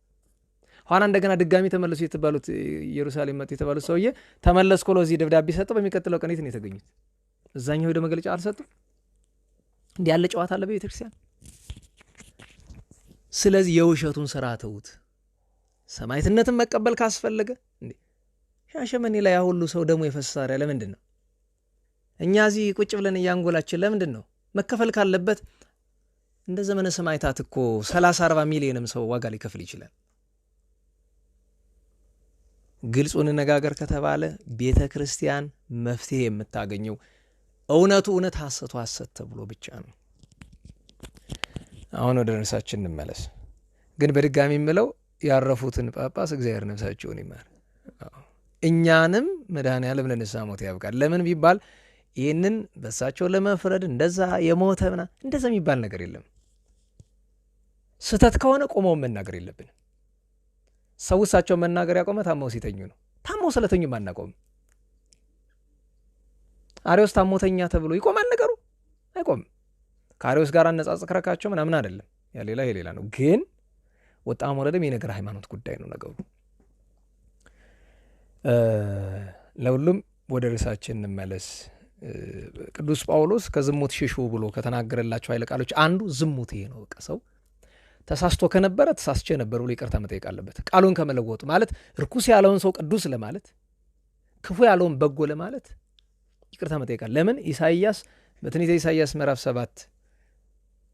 ኋላ እንደገና ድጋሚ ተመለሱ የተባሉት ኢየሩሳሌም መጡ የተባሉት ሰውዬ ተመለስኩ ብለው እዚህ ደብዳቤ ሰጠው። በሚቀጥለው ቀን የት ነው የተገኙት? እዛኛው ሄደ መግለጫ አልሰጡም። እንዲህ ያለ ጨዋታ አለ በቤተክርስቲያን። ስለዚህ የውሸቱን ስራ ተውት። ሰማዕትነትን መቀበል ካስፈለገ እንዴ ሻሸመኔ ላይ ሁሉ ሰው ደሞ የፈሰሰ ለምንድን ነው? እኛ እዚህ ቁጭ ብለን እያንጎላችን ለምንድን ነው? መከፈል ካለበት እንደ ዘመነ ሰማዕታት እኮ 30-40 ሚሊዮንም ሰው ዋጋ ሊከፍል ይችላል። ግልጹን ነጋገር ከተባለ ቤተ ክርስቲያን መፍትሄ የምታገኘው እውነቱ እውነት ሐሰቱ ሐሰት ተብሎ ብቻ ነው። አሁን ወደ ነፍሳችን እንመለስ። ግን በድጋሚ የምለው ያረፉትን ጳጳስ እግዚአብሔር ነፍሳቸውን ይማር፣ እኛንም መድኃኔዓለም ለንስሐ ሞት ያብቃል። ለምን ቢባል ይህንን በሳቸው ለመፍረድ እንደዛ የሞተ እንደዛ የሚባል ነገር የለም። ስህተት ከሆነ ቆመው መናገር የለብንም። ሰው እሳቸው መናገር ያቆመ ታመው ሲተኙ ነው። ታመው ስለተኙ ማናቆም። አርዮስ ታሞተኛ ተብሎ ይቆማል ነገሩ? አይቆምም። ከአርዮስ ጋር አነጻጽረካቸው ምናምን አይደለም። ያ ሌላ ይሄ ሌላ ነው። ግን ወጣም ወረደም የነገር ሃይማኖት ጉዳይ ነው ነገሩ። ለሁሉም ወደ ርዕሳችን እንመለስ። ቅዱስ ጳውሎስ ከዝሙት ሽሹ ብሎ ከተናገረላቸው ኃይለ ቃሎች አንዱ ዝሙት ይሄ ነው። በቃ ሰው ተሳስቶ ከነበረ ተሳስቼ ነበር ብሎ ይቅርታ መጠየቅ አለበት። ቃሉን ከመለወጡ ማለት ርኩስ ያለውን ሰው ቅዱስ ለማለት፣ ክፉ ያለውን በጎ ለማለት ይቅርታ መጠየቅ አለ። ለምን? ኢሳይያስ በትንቢተ ኢሳይያስ ምዕራፍ 7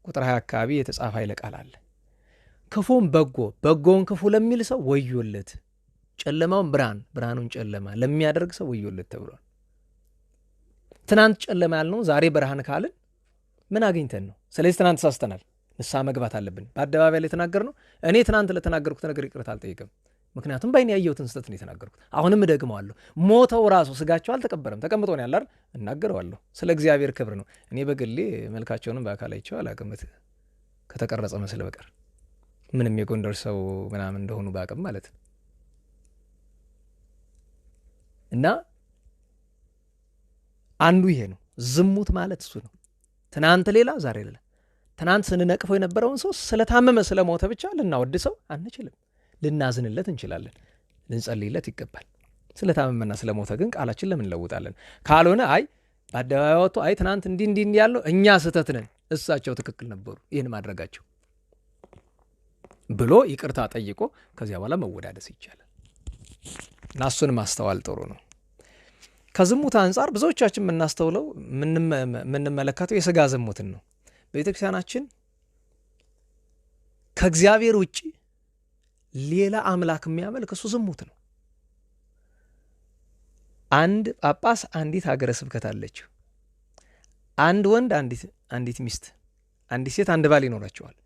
ቁጥር 20 አካባቢ የተጻፈ ኃይለ ቃል አለ። ክፉን በጎ በጎውን ክፉ ለሚል ሰው ወዮለት፣ ጨለማውን ብርሃን ብርሃኑን ጨለማ ለሚያደርግ ሰው ወዮለት ተብሏል። ትናንት ጨለማ ያልነው ዛሬ ብርሃን ካልን ምን አግኝተን ነው? ስለዚህ ትናንት ተሳስተናል። ንስሐ መግባት አለብን። በአደባባይ ላይ የተናገርነው እኔ ትናንት ለተናገርኩት ነገር ይቅርታ አልጠይቅም። ምክንያቱም በእኔ ያየሁትን ስህተት ነው የተናገርኩት። አሁንም እደግመዋለሁ። ሞተው ራሱ ስጋቸው አልተቀበረም፣ ተቀምጦ ነው ያላር እናገረዋለሁ። ስለ እግዚአብሔር ክብር ነው። እኔ በግሌ መልካቸውንም በአካል አይቼው አላቅም ከተቀረጸ መስል በቀር ምንም የጎንደር ሰው ምናምን እንደሆኑ ባቅም ማለት ነው። እና አንዱ ይሄ ነው። ዝሙት ማለት እሱ ነው። ትናንት ሌላ ዛሬ ሌላ። ትናንት ስንነቅፈው የነበረውን ሰው ስለታመመ ስለሞተ ብቻ ልናወድሰው አንችልም። ልናዝንለት እንችላለን፣ ልንጸልይለት ይገባል። ስለታመመና ስለሞተ ግን ቃላችን ለምን እንለውጣለን? ካልሆነ አይ በአደባባይ ወጥቶ አይ ትናንት እንዲህ ያለው እኛ ስህተት ነን፣ እሳቸው ትክክል ነበሩ ይህን ማድረጋቸው ብሎ ይቅርታ ጠይቆ ከዚያ በኋላ መወዳደስ ይቻላል። እና እሱን ማስተዋል ጥሩ ነው። ከዝሙት አንጻር ብዙዎቻችን የምናስተውለው የምንመለከተው የሥጋ ዝሙትን ነው። በቤተክርስቲያናችን ከእግዚአብሔር ውጭ ሌላ አምላክ የሚያመልክ እሱ ዝሙት ነው። አንድ ጳጳስ አንዲት ሀገረ ስብከት አለችው። አንድ ወንድ አንዲት ሚስት፣ አንዲት ሴት አንድ ባል ይኖራቸዋል።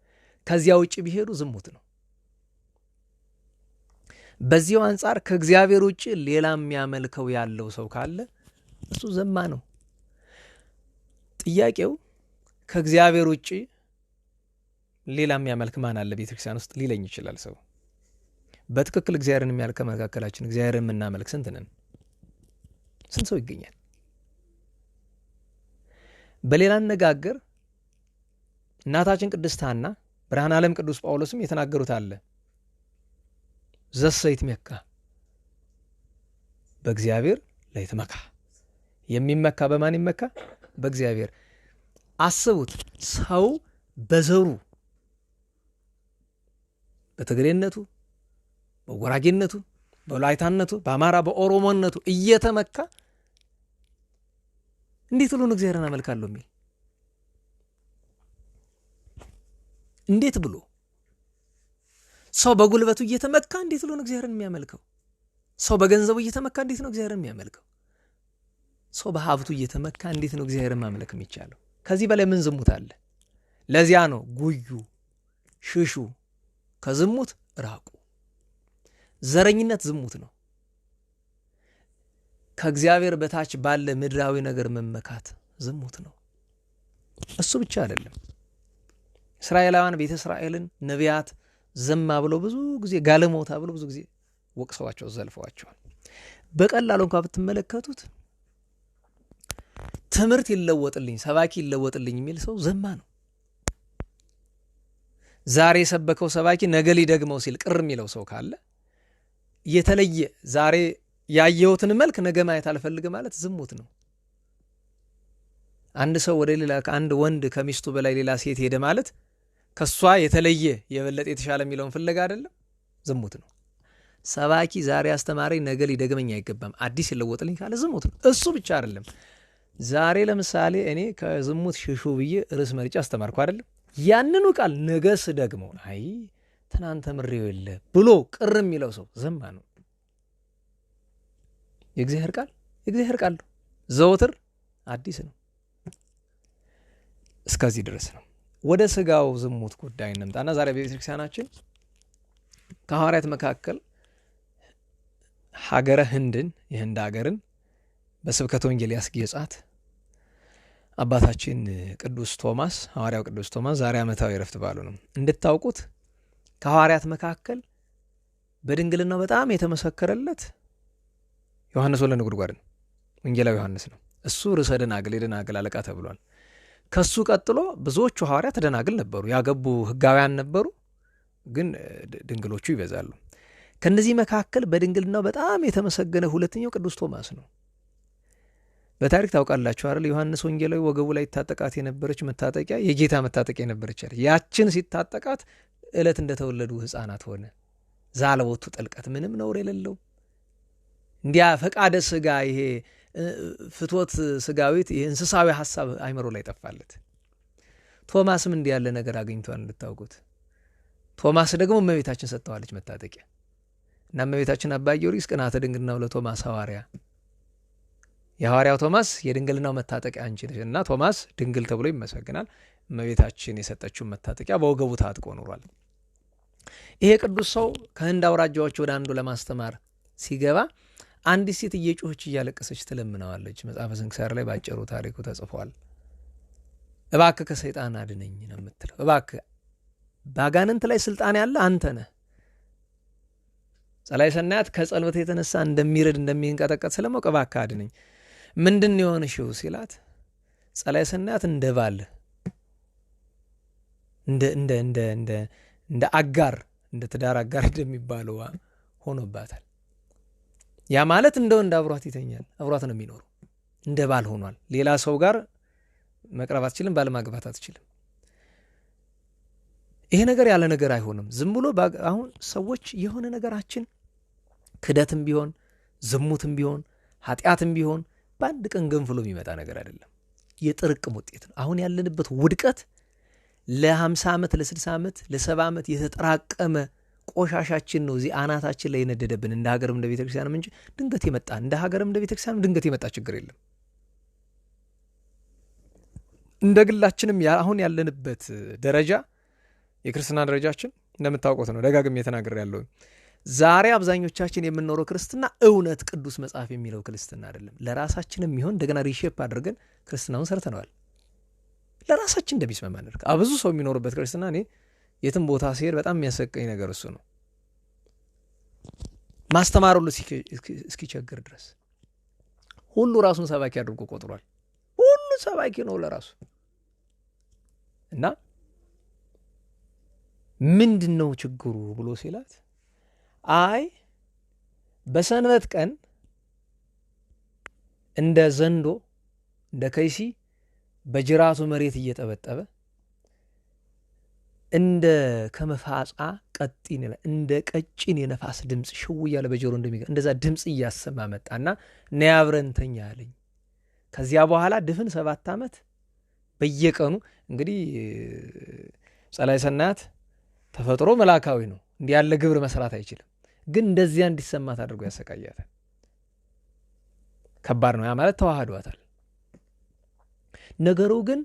ከዚያ ውጭ ቢሄዱ ዝሙት ነው። በዚሁ አንጻር ከእግዚአብሔር ውጭ ሌላ የሚያመልከው ያለው ሰው ካለ እሱ ዘማ ነው። ጥያቄው ከእግዚአብሔር ውጭ ሌላ የሚያመልክ ማን አለ ቤተክርስቲያን ውስጥ ሊለኝ ይችላል ሰው። በትክክል እግዚአብሔርን የሚያልከ መካከላችን እግዚአብሔርን የምናመልክ ስንት ነን? ስንት ሰው ይገኛል? በሌላ አነጋገር እናታችን ቅድስት ሐና ብርሃነ ዓለም ቅዱስ ጳውሎስም የተናገሩት አለ። ዘሰይት መካ በእግዚአብሔር ላይ ተመካ። የሚመካ በማን ይመካ? በእግዚአብሔር። አስቡት፣ ሰው በዘሩ በትግሬነቱ፣ በወራጌነቱ፣ በወላይታነቱ፣ በአማራ በኦሮሞነቱ እየተመካ እንዴት ብሎ እግዚአብሔርን አመልካለሁ የሚል? እንዴት ብሎ ሰው በጉልበቱ እየተመካ እንዴት ብሎ እግዚአብሔርን የሚያመልከው? ሰው በገንዘቡ እየተመካ እንዴት ነው እግዚአብሔርን የሚያመልከው? ሰው በሀብቱ እየተመካ እንዴት ነው እግዚአብሔርን ማምለክ የሚቻለው? ከዚህ በላይ ምን ዝሙት አለ? ለዚያ ነው ጉዩ፣ ሽሹ፣ ከዝሙት ራቁ። ዘረኝነት ዝሙት ነው። ከእግዚአብሔር በታች ባለ ምድራዊ ነገር መመካት ዝሙት ነው። እሱ ብቻ አይደለም። እስራኤላውያን ቤተ እስራኤልን ነቢያት ዘማ ብለው ብዙ ጊዜ ጋለሞታ ብለው ብዙ ጊዜ ወቅሰዋቸው ዘልፈዋቸዋል። በቀላሉ እንኳን ብትመለከቱት ትምህርት ይለወጥልኝ፣ ሰባኪ ይለወጥልኝ የሚል ሰው ዘማ ነው። ዛሬ የሰበከው ሰባኪ ነገ ሊደግመው ሲል ቅር የሚለው ሰው ካለ የተለየ ዛሬ ያየሁትን መልክ ነገ ማየት አልፈልግ ማለት ዝሙት ነው። አንድ ሰው ወደ ሌላ አንድ ወንድ ከሚስቱ በላይ ሌላ ሴት ሄደ ማለት ከሷ የተለየ የበለጠ የተሻለ የሚለውን ፍለጋ አይደለም፣ ዝሙት ነው። ሰባኪ ዛሬ አስተማሪ ነገ ሊደግመኝ አይገባም፣ አዲስ ይለወጥልኝ ካለ ዝሙት ነው። እሱ ብቻ አይደለም። ዛሬ ለምሳሌ እኔ ከዝሙት ሽሹ ብዬ ርዕስ መርጬ አስተማርኩ አይደለም፣ ያንኑ ቃል ነገስ ደግሞ አይ ትናንተ ምሬው የለ ብሎ ቅር የሚለው ሰው ዘማ ነው። የእግዚአብሔር ቃል ነው፣ ዘወትር አዲስ ነው። እስከዚህ ድረስ ነው። ወደ ስጋው ዝሙት ጉዳይ እንምጣና ዛሬ በቤተክርስቲያናችን ከሐዋርያት መካከል ሀገረ ህንድን የህንድ ሀገርን በስብከተ ወንጌል ያስጌጻት አባታችን ቅዱስ ቶማስ፣ ሐዋርያው ቅዱስ ቶማስ ዛሬ ዓመታዊ ዕረፍት በዓሉ ነው። እንድታውቁት ከሐዋርያት መካከል በድንግልናው በጣም የተመሰከረለት ዮሐንስ ወልደ ነጎድጓድ ነው። ወንጌላዊ ዮሐንስ ነው። እሱ ርዕሰ ደናግል የደናግል አለቃ ተብሏል። ከሱ ቀጥሎ ብዙዎቹ ሐዋርያት ደናግል ነበሩ፣ ያገቡ ሕጋውያን ነበሩ፣ ግን ድንግሎቹ ይበዛሉ። ከነዚህ መካከል በድንግልናው በጣም የተመሰገነ ሁለተኛው ቅዱስ ቶማስ ነው። በታሪክ ታውቃላችሁ አይደል? ዮሐንስ ወንጌላዊ ወገቡ ላይ ታጠቃት የነበረች መታጠቂያ የጌታ መታጠቂያ የነበረች አይደል? ያችን ሲታጠቃት ዕለት እንደተወለዱ ሕፃናት ሆነ። ዛለቦቱ ጥልቀት ምንም ነውር የሌለው እንዲያ ፈቃደ ስጋ ይሄ ፍትወት ስጋዊት ይሄ እንስሳዊ ሐሳብ አይምሮ ላይ ጠፋለት። ቶማስም እንዲህ ያለ ነገር አግኝቷል እንድታውቁት። ቶማስ ደግሞ እመቤታችን ሰጥተዋለች መታጠቂያ እና እመቤታችን አባ ጊዮርጊስ ቅንዓተ ድንግልናው ለቶማስ ሐዋርያ፣ የሐዋርያው ቶማስ የድንግልናው መታጠቂያ አንቺ ነሽ እና ቶማስ ድንግል ተብሎ ይመሰግናል። እመቤታችን የሰጠችውን መታጠቂያ በወገቡ ታጥቆ ኖሯል። ይሄ ቅዱስ ሰው ከህንድ አውራጃዎች ወደ አንዱ ለማስተማር ሲገባ አንዲት ሴት እየጮኸች እያለቀሰች ትለምነዋለች። መጽሐፈ ስንክሳር ላይ ባጭሩ ታሪኩ ተጽፏል። እባክህ ከሰይጣን አድነኝ ነው የምትለው። እባክህ በአጋንንት ላይ ስልጣን ያለ አንተ ነህ። ጸላይ ሰናያት ከጸሎት የተነሳ እንደሚረድ እንደሚንቀጠቀጥ ስለማውቅ እባክህ አድነኝ። ምንድን የሆንሽው ሲላት ጸላይ ሰናያት እንደ ባል እንደ አጋር እንደ ትዳር አጋር እንደሚባለው ሆኖባታል። ያ ማለት እንደ ወንድ አብሯት ይተኛል፣ አብሯት ነው የሚኖረው። እንደ ባል ሆኗል። ሌላ ሰው ጋር መቅረብ አትችልም፣ ባል ማግባት አትችልም። ይሄ ነገር ያለ ነገር አይሆንም። ዝም ብሎ አሁን ሰዎች የሆነ ነገራችን ክደትም ቢሆን ዝሙትም ቢሆን ኃጢአትም ቢሆን በአንድ ቀን ገንፍሎ የሚመጣ ነገር አይደለም። የጥርቅም ውጤት ነው። አሁን ያለንበት ውድቀት ለ50 ዓመት ለ60 ዓመት ለ70 ዓመት የተጠራቀመ ቆሻሻችን ነው እዚህ አናታችን ላይ የነደደብን። እንደ ሀገርም እንደ ቤተክርስቲያንም እንጂ ድንገት የመጣ እንደ ሀገርም እንደ ቤተክርስቲያንም ድንገት የመጣ ችግር የለም። እንደ ግላችንም አሁን ያለንበት ደረጃ የክርስትና ደረጃችን እንደምታውቁት ነው። ደጋግሜ የተናገርኩት ያለው ዛሬ አብዛኞቻችን የምንኖረው ክርስትና እውነት ቅዱስ መጽሐፍ የሚለው ክርስትና አይደለም። ለራሳችንም ይሆን እንደገና ሪሼፕ አድርገን ክርስትናውን ሰርተነዋል። ለራሳችን እንደሚስማማ አድርገን ብዙ ሰው የሚኖርበት ክርስትና እኔ የትም ቦታ ሲሄድ በጣም የሚያሰቀኝ ነገር እሱ ነው። ማስተማር ሁሉ እስኪቸግር ድረስ ሁሉ ራሱን ሰባኪ አድርጎ ቆጥሯል። ሁሉ ሰባኪ ነው ለራሱ እና ምንድን ነው ችግሩ ብሎ ሲላት አይ በሰንበት ቀን እንደ ዘንዶ እንደ ከይሲ በጅራቱ መሬት እየጠበጠበ እንደ ከመፋጻ ቀጢን እንደ ቀጭን የነፋስ ድምጽ ሽው እያለ በጆሮ እንደዛ ድምጽ እያሰማ መጣና ነይ አብረን ተኛ አለኝ። ከዚያ በኋላ ድፍን 7 ዓመት በየቀኑ እንግዲህ ጸላይ ሰናያት ተፈጥሮ መላካዊ ነው። እንዲህ ያለ ግብር መስራት አይችልም። ግን እንደዚያ እንዲሰማት አድርጎ ያሰቃያታል። ከባድ ነው። ያ ማለት ተዋህዷታል። ነገሩ ግን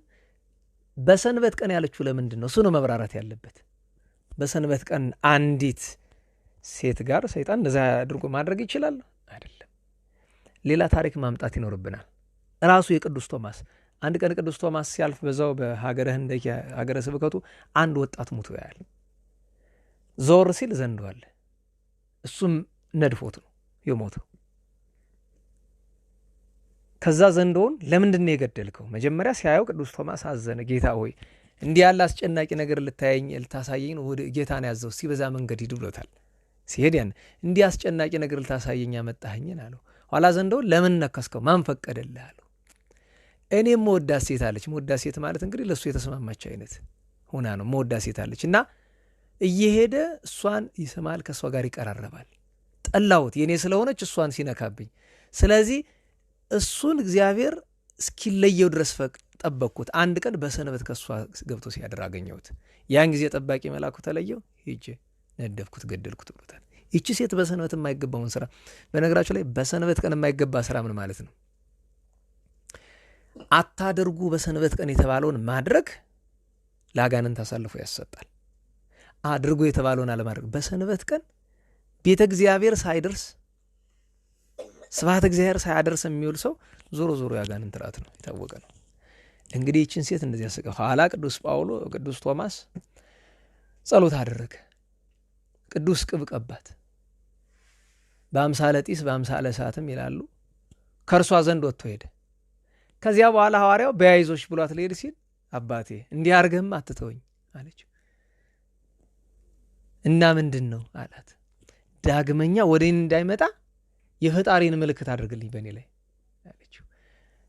በሰንበት ቀን ያለችው ለምንድን ነው? እሱ ነው መብራራት ያለበት። በሰንበት ቀን አንዲት ሴት ጋር ሰይጣን እንደዛ አድርጎ ማድረግ ይችላል አይደለም። ሌላ ታሪክ ማምጣት ይኖርብናል። ራሱ የቅዱስ ቶማስ አንድ ቀን ቅዱስ ቶማስ ሲያልፍ በዛው በሀገረ ህንደኪ ሀገረ ስብከቱ አንድ ወጣት ሙቶ ያያል። ዞር ሲል ዘንዶ አለ። እሱም ነድፎት ነው የሞተው። ከዛ ዘንዶውን ለምንድን ነው የገደልከው? መጀመሪያ ሲያየው ቅዱስ ቶማስ አዘነ። ጌታ ሆይ እንዲህ ያለ አስጨናቂ ነገር ልታሳየኝ ነው ወደ ጌታን ያዘው እስቲ በዛ መንገድ ሂድ ብሎታል። ሲሄድ ያን እንዲህ አስጨናቂ ነገር ልታሳየኝ ያመጣኸኝን አለው። ኋላ ዘንዶውን ለምን ነከስከው? ማን ፈቀደልህ አለው። እኔም መወዳት ሴት አለች። መወዳት ሴት ማለት እንግዲህ ለሱ የተስማማች አይነት ሆና ነው። መወዳት ሴት አለች እና እየሄደ እሷን ይስማል፣ ከእሷ ጋር ይቀራረባል። ጠላሁት የኔ ስለሆነች እሷን ሲነካብኝ። ስለዚህ እሱን እግዚአብሔር እስኪለየው ድረስ ጠበቅኩት። አንድ ቀን በሰንበት ከእሷ ገብቶ ሲያድር አገኘሁት። ያን ጊዜ ጠባቂ መልአኩ ተለየው፣ ሄጄ ነደፍኩት፣ ገደልኩት ብሎታል። ይቺ ሴት በሰንበት የማይገባውን ስራ፣ በነገራችሁ ላይ በሰንበት ቀን የማይገባ ስራ ምን ማለት ነው? አታደርጉ በሰንበት ቀን የተባለውን ማድረግ ለአጋንንት አሳልፎ ያሰጣል። አድርጉ የተባለውን አለማድረግ በሰንበት ቀን ቤተ እግዚአብሔር ሳይደርስ ስብሐተ እግዚአብሔር ሳያደርስ የሚውል ሰው ዞሮ ዞሮ ያጋንንት ራት ነው፣ የታወቀ ነው። እንግዲህ ይህችን ሴት እንደዚህ ያሰቀ ኋላ ቅዱስ ቶማስ ጸሎት አደረገ። ቅዱስ ቅብ ቀባት፣ በአምሳለ ጢስ በአምሳለ እሳትም ይላሉ። ከእርሷ ዘንድ ወጥቶ ሄደ። ከዚያ በኋላ ሐዋርያው በያይዞች ብሏት ሊሄድ ሲል አባቴ እንዲህ አድርገህም አትተወኝ አለችው። እና ምንድን ነው አላት። ዳግመኛ ወደ እኔ እንዳይመጣ የፈጣሪን ምልክት አድርግልኝ በእኔ ላይ አለችው።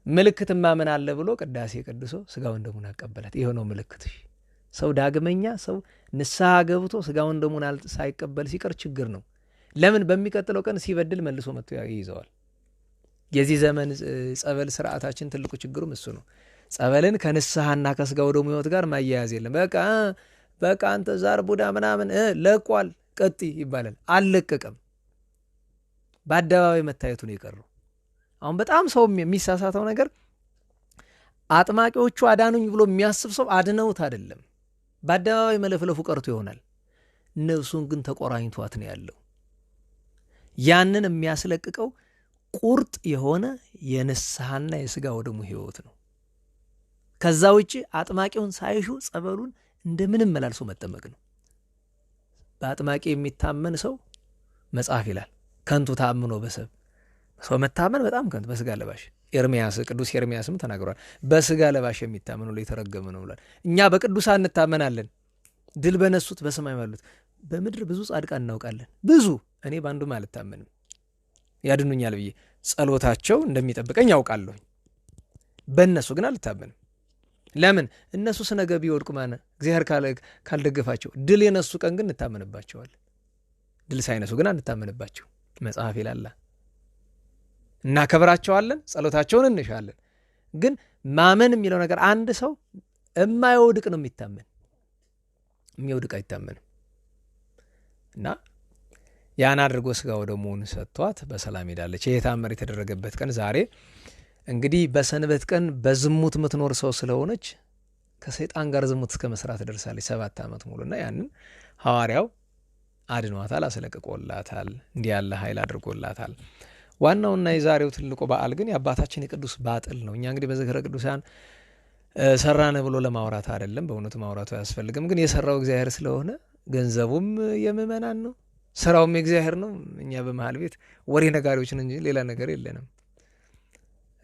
ምልክትማ ምን አለ ብሎ ቅዳሴ ቀድሶ ስጋውን ደሙን አቀበላት። ይሄ ነው ምልክትሽ። ሰው ዳግመኛ ሰው ንስሐ ገብቶ ስጋውን ደሙን ሳይቀበል ሲቀር ችግር ነው። ለምን? በሚቀጥለው ቀን ሲበድል መልሶ መጥቶ ይይዘዋል። የዚህ ዘመን ጸበል ስርዓታችን ትልቁ ችግሩም እሱ ነው። ጸበልን ከንስሐና ከስጋው ደሙ ሕይወት ጋር ማያያዝ የለም። በቃ አንተ ዛር ቡዳ ምናምን ለቋል ቀጥ ይባላል። አልለቀቀም። በአደባባይ መታየቱ ነው የቀረው። አሁን በጣም ሰው የሚሳሳተው ነገር አጥማቂዎቹ አዳኑኝ ብሎ የሚያስብ ሰው አድነውት አይደለም፣ በአደባባይ መለፍለፉ ቀርቶ ይሆናል። ነፍሱን ግን ተቆራኝቷት ነው ያለው። ያንን የሚያስለቅቀው ቁርጥ የሆነ የንስሐና የሥጋ ወደሙ ሕይወት ነው። ከዛ ውጭ አጥማቂውን ሳይሹ ጸበሉን እንደምንም መላልሶ መጠመቅ ነው። በአጥማቂ የሚታመን ሰው መጽሐፍ ይላል ከንቱ ታምኖ በሰብ ሰው መታመን በጣም ከንቱ በሥጋ ለባሽ። ቅዱስ ኤርምያስም ተናግሯል። በሥጋ ለባሽ የሚታመን ሁሉ የተረገመ ነው ብሏል። እኛ በቅዱሳን እንታመናለን፣ ድል በነሱት በሰማይ ባሉት። በምድር ብዙ ጻድቃን እናውቃለን፣ ብዙ። እኔ በአንዱም አልታመንም፣ ያድኑኛል ብዬ ጸሎታቸው እንደሚጠብቀኝ ያውቃለሁ። በእነሱ ግን አልታመንም። ለምን? እነሱ ስነገ ቢወድቁ እግዚአብሔር ካልደገፋቸው ድል የነሱ ቀን ግን እንታመንባቸዋለን። ድል ሳይነሱ ግን አንታመንባቸው። መጽሐፍ ይላል እናከብራቸዋለን፣ ጸሎታቸውን እንሻለን። ግን ማመን የሚለው ነገር አንድ ሰው የማይወድቅ ነው የሚታመን፣ የሚወድቅ አይታመንም። እና ያን አድርጎ ሥጋ ወደሙን ሰጥቷት በሰላም ሄዳለች። ይህ ተአምር የተደረገበት ቀን ዛሬ እንግዲህ በሰንበት ቀን በዝሙት የምትኖር ሰው ስለሆነች ከሰይጣን ጋር ዝሙት እስከ መስራት ደርሳለች 7 ዓመት ሙሉና ያንን ሐዋርያው አድኗታል፣ አስለቅቆላታል፣ እንዲህ ያለ ኃይል አድርጎላታል። ዋናውና የዛሬው ትልቁ በዓል ግን የአባታችን የቅዱስ ባጥል ነው። እኛ እንግዲህ በዝክረ ቅዱሳን ሰራነ ብሎ ለማውራት አይደለም፣ በእውነቱ ማውራቱ አያስፈልግም። ግን የሰራው እግዚአብሔር ስለሆነ ገንዘቡም የምእመናን ነው፣ ስራውም የእግዚአብሔር ነው። እኛ በመሃል ቤት ወሬ ነጋሪዎችን እንጂ ሌላ ነገር የለንም።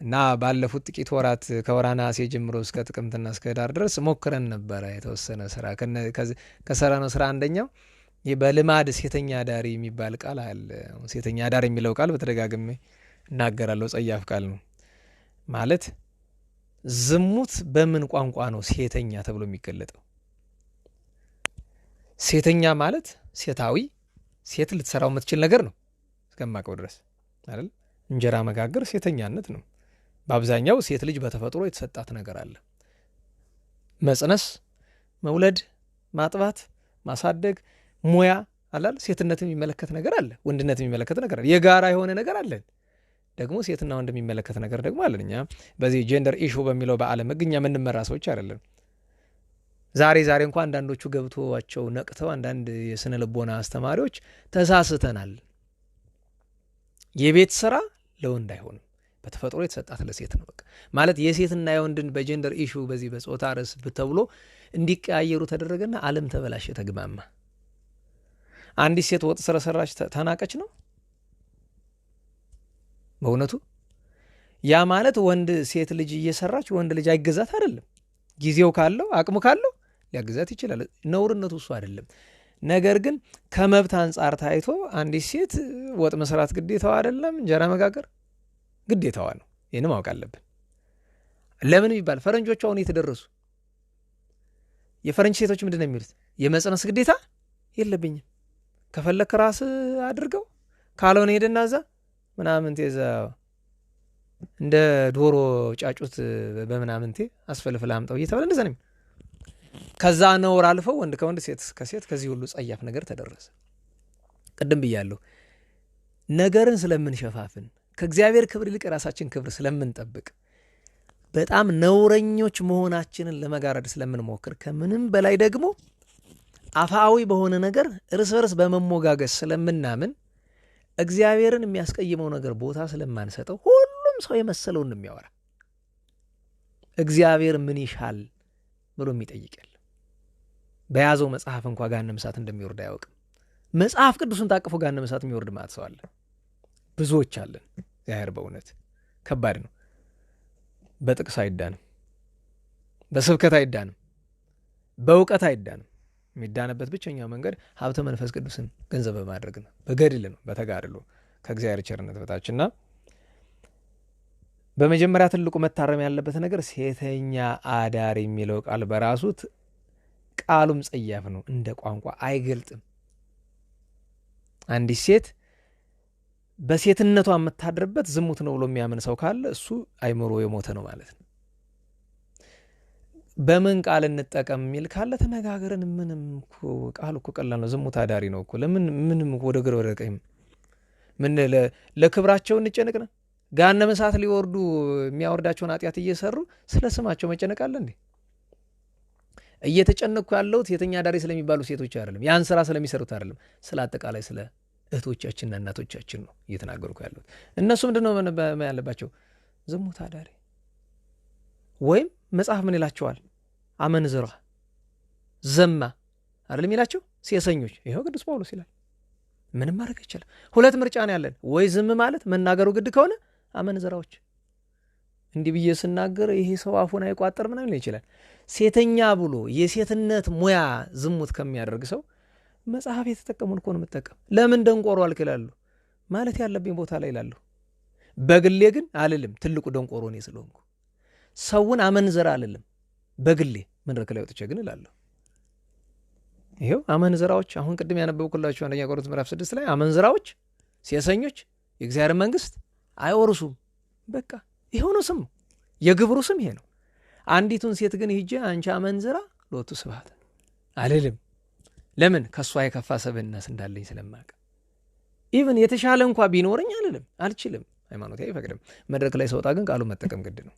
እና ባለፉት ጥቂት ወራት ከወርኃ ነሐሴ ጀምሮ እስከ ጥቅምትና እስከ ኅዳር ድረስ ሞክረን ነበረ የተወሰነ ስራ። ከሰራነው ስራ አንደኛው በልማድ ሴተኛ አዳሪ የሚባል ቃል አለ። ሴተኛ አዳሪ የሚለው ቃል በተደጋግሜ እናገራለሁ፣ ጸያፍ ቃል ነው። ማለት ዝሙት በምን ቋንቋ ነው ሴተኛ ተብሎ የሚገለጠው? ሴተኛ ማለት ሴታዊ፣ ሴት ልትሰራው የምትችል ነገር ነው እስከማውቀው ድረስ አይደል? እንጀራ መጋገር ሴተኛነት ነው። በአብዛኛው ሴት ልጅ በተፈጥሮ የተሰጣት ነገር አለ። መጽነስ፣ መውለድ፣ ማጥባት፣ ማሳደግ ሙያ አላል። ሴትነት የሚመለከት ነገር አለ፣ ወንድነት የሚመለከት ነገር አለ። የጋራ የሆነ ነገር አለን። ደግሞ ሴትና ወንድ የሚመለከት ነገር ደግሞ አለን። እኛ በዚህ ጄንደር ኢሹ በሚለው በዓለም ሕግ እኛ የምንመራ ሰዎች አይደለም። ዛሬ እንኳን አንዳንዶቹ ገብቶዋቸው ነቅተው አንዳንድ የስነ ልቦና አስተማሪዎች ተሳስተናል፣ የቤት ስራ ለወንድ አይሆንም፣ በተፈጥሮ የተሰጣት ለሴት ነው። በቃ ማለት የሴትና የወንድን በጄንደር ኢሹ በዚህ በጾታ ርዕስ ተብሎ እንዲቀያየሩ ተደረገና ዓለም ተበላሸ፣ ተግማማ። አንዲት ሴት ወጥ ስለሰራች ተናቀች ነው በእውነቱ። ያ ማለት ወንድ ሴት ልጅ እየሰራች ወንድ ልጅ አይገዛት አይደለም። ጊዜው ካለው አቅሙ ካለው ሊያግዛት ይችላል። ነውርነቱ እሱ አይደለም። ነገር ግን ከመብት አንጻር ታይቶ አንዲት ሴት ወጥ መስራት ግዴታዋ አይደለም፣ እንጀራ መጋገር ግዴታዋ ነው። ይህን ማወቅ አለብን። ለምን ቢባል ፈረንጆቹ አሁን የተደረሱ የፈረንጅ ሴቶች ምንድን ነው የሚሉት? የመጽነስ ግዴታ የለብኝም፣ ከፈለክ ራስ አድርገው፣ ካልሆነ ሄደና እዛ ምናምንቴ እዛ እንደ ዶሮ ጫጩት በምናምንቴ አስፈልፍላ አምጣው እየተባለ እንደዛ ነው። ከዛ ነውር አልፈው ወንድ ከወንድ ሴት ከሴት ከዚህ ሁሉ ጸያፍ ነገር ተደረሰ። ቅድም ብያለሁ፣ ነገርን ስለምንሸፋፍን ከእግዚአብሔር ክብር ይልቅ የራሳችን ክብር ስለምንጠብቅ በጣም ነውረኞች መሆናችንን ለመጋረድ ስለምንሞክር ከምንም በላይ ደግሞ አፋዊ በሆነ ነገር እርስ በርስ በመሞጋገስ ስለምናምን እግዚአብሔርን የሚያስቀይመው ነገር ቦታ ስለማንሰጠው ሁሉም ሰው የመሰለውን ነው የሚያወራ። እግዚአብሔር ምን ይሻል ብሎ የሚጠይቃል። በያዘው መጽሐፍ እንኳ ገሃነመ እሳት እንደሚወርድ አያውቅም። መጽሐፍ ቅዱስን ታቅፎ ገሃነመ እሳት የሚወርድ ማለት ሰው አለ፣ ብዙዎች አለን። እግዚአብሔር በእውነት ከባድ ነው። በጥቅስ አይዳንም፣ በስብከት አይዳንም፣ በእውቀት አይዳንም። የሚዳንበት ብቸኛው መንገድ ሀብተ መንፈስ ቅዱስን ገንዘብ በማድረግ ነው፣ በገድል ነው፣ በተጋድሎ ከእግዚአብሔር ቸርነት በታችና በመጀመሪያ ትልቁ መታረም ያለበት ነገር ሴተኛ አዳር የሚለው ቃል በራሱ ቃሉም ጸያፍ ነው፣ እንደ ቋንቋ አይገልጥም። አንዲት ሴት በሴትነቷ የምታድርበት ዝሙት ነው ብሎ የሚያምን ሰው ካለ እሱ አይምሮ የሞተ ነው ማለት ነው። በምን ቃል እንጠቀም የሚል ካለ ተነጋገርን። ምንም ቃሉ እኮ ቀላል ነው። ዝሙት አዳሪ ነው እኮ። ለምን ምንም ወደ ግራ ወደ ቀኝ ምን ለክብራቸው እንጨነቅ ነው? ገሃነመ እሳት ሊወርዱ የሚያወርዳቸውን ኃጢአት እየሰሩ ስለ ስማቸው መጨነቅ አለ እንዴ? እየተጨነቅኩ ያለሁት የተኛ ዳሪ ስለሚባሉ ሴቶች አይደለም፣ ያን ስራ ስለሚሰሩት አይደለም፣ ስለ አጠቃላይ ስለ እህቶቻችንና እናቶቻችን ነው እየተናገርኩ ያለሁት። እነሱ ምንድነው ያለባቸው? ዝሙት አዳሪ ወይም መጽሐፍ ምን ይላቸዋል? አመንዝራ፣ ዘማ አይደለም ይላቸው፣ ሴሰኞች። ይሄው ቅዱስ ጳውሎስ ይላል። ምንም ማድረግ ይችላል። ሁለት ምርጫ ነው ያለን፣ ወይ ዝም ማለት መናገሩ ግድ ከሆነ አመንዝራዎች። እንዲህ ብዬ ስናገር ይሄ ሰው አፉን አይቋጠር ምናምን ሊል ይችላል። ሴተኛ ብሎ የሴትነት ሙያ ዝሙት ከሚያደርግ ሰው መጽሐፍ የተጠቀሙን እኮ ነው የምጠቀም። ለምን ደንቆሮ አልክላሉ ማለት ያለብኝ ቦታ ላይ ይላሉ። በግሌ ግን አልልም፣ ትልቁ ደንቆሮ ነው ስለሆንኩ ሰውን አመንዝራ አልልም። በግሌ መድረክ ላይ ወጥቼ ግን እላለሁ። ይሄው አመንዝራዎች፣ አሁን ቅድም ያነበብኩላችሁ አንደኛ ቆሮንቶስ ምዕራፍ 6 ላይ አመንዝራዎች፣ ሴሰኞች የእግዚአብሔር መንግስት አይወርሱም። በቃ ይሄው ነው ስሙ፣ የግብሩ ስም ይሄ ነው። አንዲቱን ሴት ግን ሂጄ አንቺ አመንዝራ ሎቱ ስብሐት አልልም። ለምን? ከሷ የከፋ ሰብዕናስ እንዳለኝ ስለማውቅ። ኢቭን የተሻለ እንኳ ቢኖረኝ አልልም፣ አልችልም፣ ሃይማኖቴ አይፈቅድም። መድረክ ላይ ሰውጣ ግን ቃሉ መጠቀም ግድ ነው።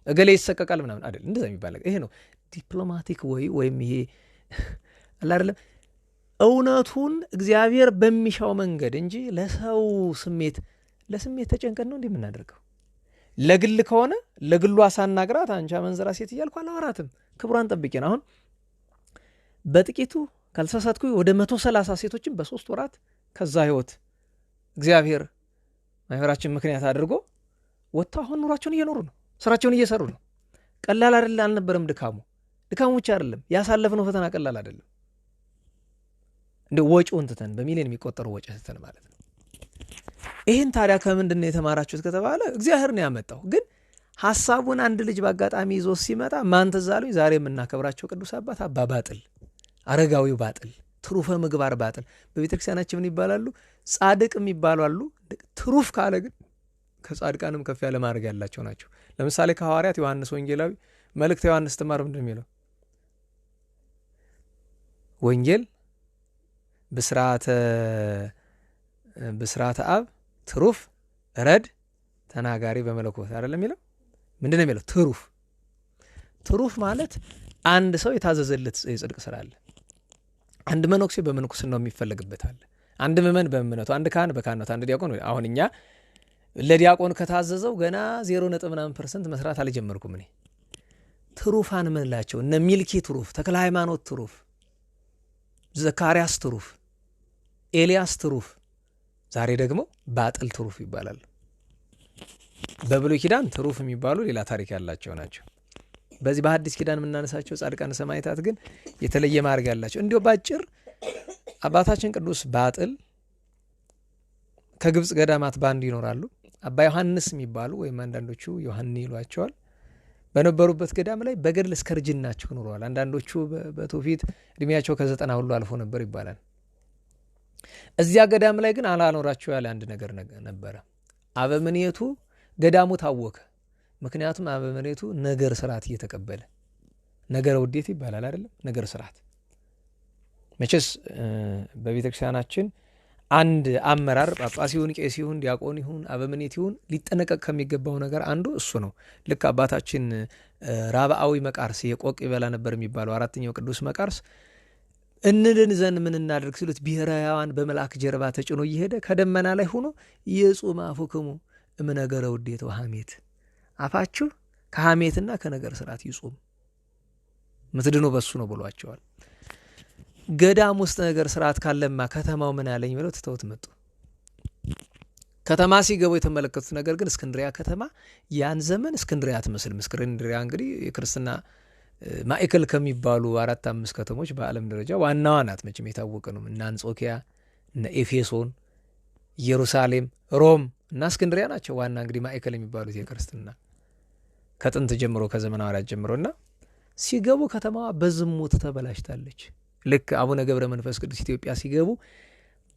እገሌ ይሰቀቃል ምናምን አይደል፣ እንደዛ የሚባል ይሄ ነው ዲፕሎማቲክ ወይም ይሄ አለ አይደለም፣ እውነቱን እግዚአብሔር በሚሻው መንገድ እንጂ ለሰው ስሜት ለስሜት ተጨንቀን ነው እንደምናደርገው። ለግል ከሆነ ለግሉ አሳናግራት አንቺ አመንዝራ ሴት እያልኩ አላወራትም። ክብሯን ጠብቄን አሁን በጥቂቱ ካልተሳሳትኩ ወደ 130 ሴቶችን በ3 ወራት ከዛ ህይወት እግዚአብሔር ማህበራችን ምክንያት አድርጎ ወጥተው አሁን ኑሯቸውን እየኖሩ ነው፣ ስራቸውን እየሰሩ ነው። ቀላል አይደለም፣ አልነበረም ድካሙ ብቻ አይደለም፣ ያሳለፍነው ፈተና ቀላል አይደለም። እንደ ወጪውን ትተን በሚሊዮን የሚቆጠሩ ወጪ ትተን ማለት ነው። ይህን ታዲያ ከምንድን ነው የተማራችሁት ከተባለ እግዚአብሔር ነው ያመጣው። ግን ሐሳቡን አንድ ልጅ በአጋጣሚ ይዞ ሲመጣ ማን ትዝ አሉኝ? ዛሬ የምናከብራቸው ቅዱስ አባት አባ ባጥል፣ አረጋዊው ባጥል፣ ትሩፈ ምግባር ባጥል። በቤተክርስቲያናችን ምን ይባላሉ? ጻድቅ የሚባሉ አሉ። ትሩፍ ካለ ግን ከጻድቃንም ከፍ ያለ ማድረግ ያላቸው ናቸው። ለምሳሌ ከሐዋርያት ዮሐንስ ወንጌላዊ መልእክተ ዮሐንስ ትማር ምንድን የሚለው? ወንጌል ብስራተ አብ ትሩፍ ረድ ተናጋሪ በመለኮት አይደለም የሚለው? ምንድን ነው የሚለው? ትሩፍ ማለት አንድ ሰው የታዘዘለት የጽድቅ ስራ አለ። አንድ መነኩሴ በመንኩስናው የሚፈለግበት አለ። አንድ ምእመን በእምነቱ፣ አንድ ካህን በካህነቱ፣ አንድ ዲያቆን። አሁን እኛ ለዲያቆን ከታዘዘው ገና 0.ምናምን% መስራት አልጀመርኩም እኔ። ትሩፋን ምንላቸው? እነ ሚልኪ ትሩፍ፣ ተክለ ሃይማኖት ትሩፍ፣ ዘካርያስ ትሩፍ፣ ኤልያስ ትሩፍ፣ ዛሬ ደግሞ ባጥል ትሩፍ ይባላል። በብሉይ ኪዳን ትሩፍ የሚባሉ ሌላ ታሪክ ያላቸው ናቸው። በዚህ በሐዲስ ኪዳን የምናነሳቸው ጻድቃን ሰማዕታት ግን የተለየ ማዕረግ ያላቸው። እንዲሁ ባጭር አባታችን ቅዱስ ባጥል ከግብጽ ገዳማት ባንድ ይኖራሉ። አባ ዮሐንስ የሚባሉ ወይም አንዳንዶቹ ዮሐኒ ይሏቸዋል በነበሩበት ገዳም ላይ በገድል እስከ እርጅናቸው ኖረዋል። አንዳንዶቹ በትውፊት እድሜያቸው ከ90 ሁሉ አልፎ ነበር ይባላል። እዚያ ገዳም ላይ ግን አላኖራቸው ያለ አንድ ነገር ነበረ። አበምኔቱ ገዳሙ ታወከ። ምክንያቱም አበምኔቱ ነገር ስርዓት እየተቀበለ ነገረ ውዴት ይባላል አይደለም? ነገር ስርዓት መቼስ በቤተክርስቲያናችን አንድ አመራር ጳጳስ ይሁን ቄስ ይሁን ዲያቆን ይሁን አበምኔት ይሁን ሊጠነቀቅ ከሚገባው ነገር አንዱ እሱ ነው። ልክ አባታችን ራብዓዊ መቃርስ የቆቅ ይበላ ነበር የሚባለው አራተኛው ቅዱስ መቃርስ እንድን ዘንድ ምን እናድርግ ሲሉት ብሔረ ሕያዋን በመልአክ ጀርባ ተጭኖ እየሄደ ከደመና ላይ ሆኖ ይጹም አፉክሙ እምነገረ ውዴት ወሐሜት፣ አፋችሁ ከሐሜትና ከነገር ስርዓት ይጹም ምትድኑ በሱ ነው ብሏቸዋል። ገዳም ውስጥ ነገር ስርዓት ካለማ ከተማው ምን ያለኝ ብለው ትተውት መጡ። ከተማ ሲገቡ የተመለከቱት ነገር ግን እስክንድሪያ ከተማ ያን ዘመን እስክንድሪያ አትመስልም። እስክንድሪያ እንግዲህ የክርስትና ማዕከል ከሚባሉ 4-5 ከተሞች በዓለም ደረጃ ዋናዋ ናት። መቼም የታወቀ ነው። እነ አንጾኪያ፣ እነ ኤፌሶን፣ ኢየሩሳሌም፣ ሮም እና እስክንድሪያ ናቸው ዋና እንግዲህ ማዕከል የሚባሉት የክርስትና ከጥንት ጀምሮ ከዘመነ ሐዋርያት ጀምሮና ሲገቡ ከተማዋ በዝሙት ተበላሽታለች። ልክ አቡነ ገብረ መንፈስ ቅዱስ ኢትዮጵያ ሲገቡ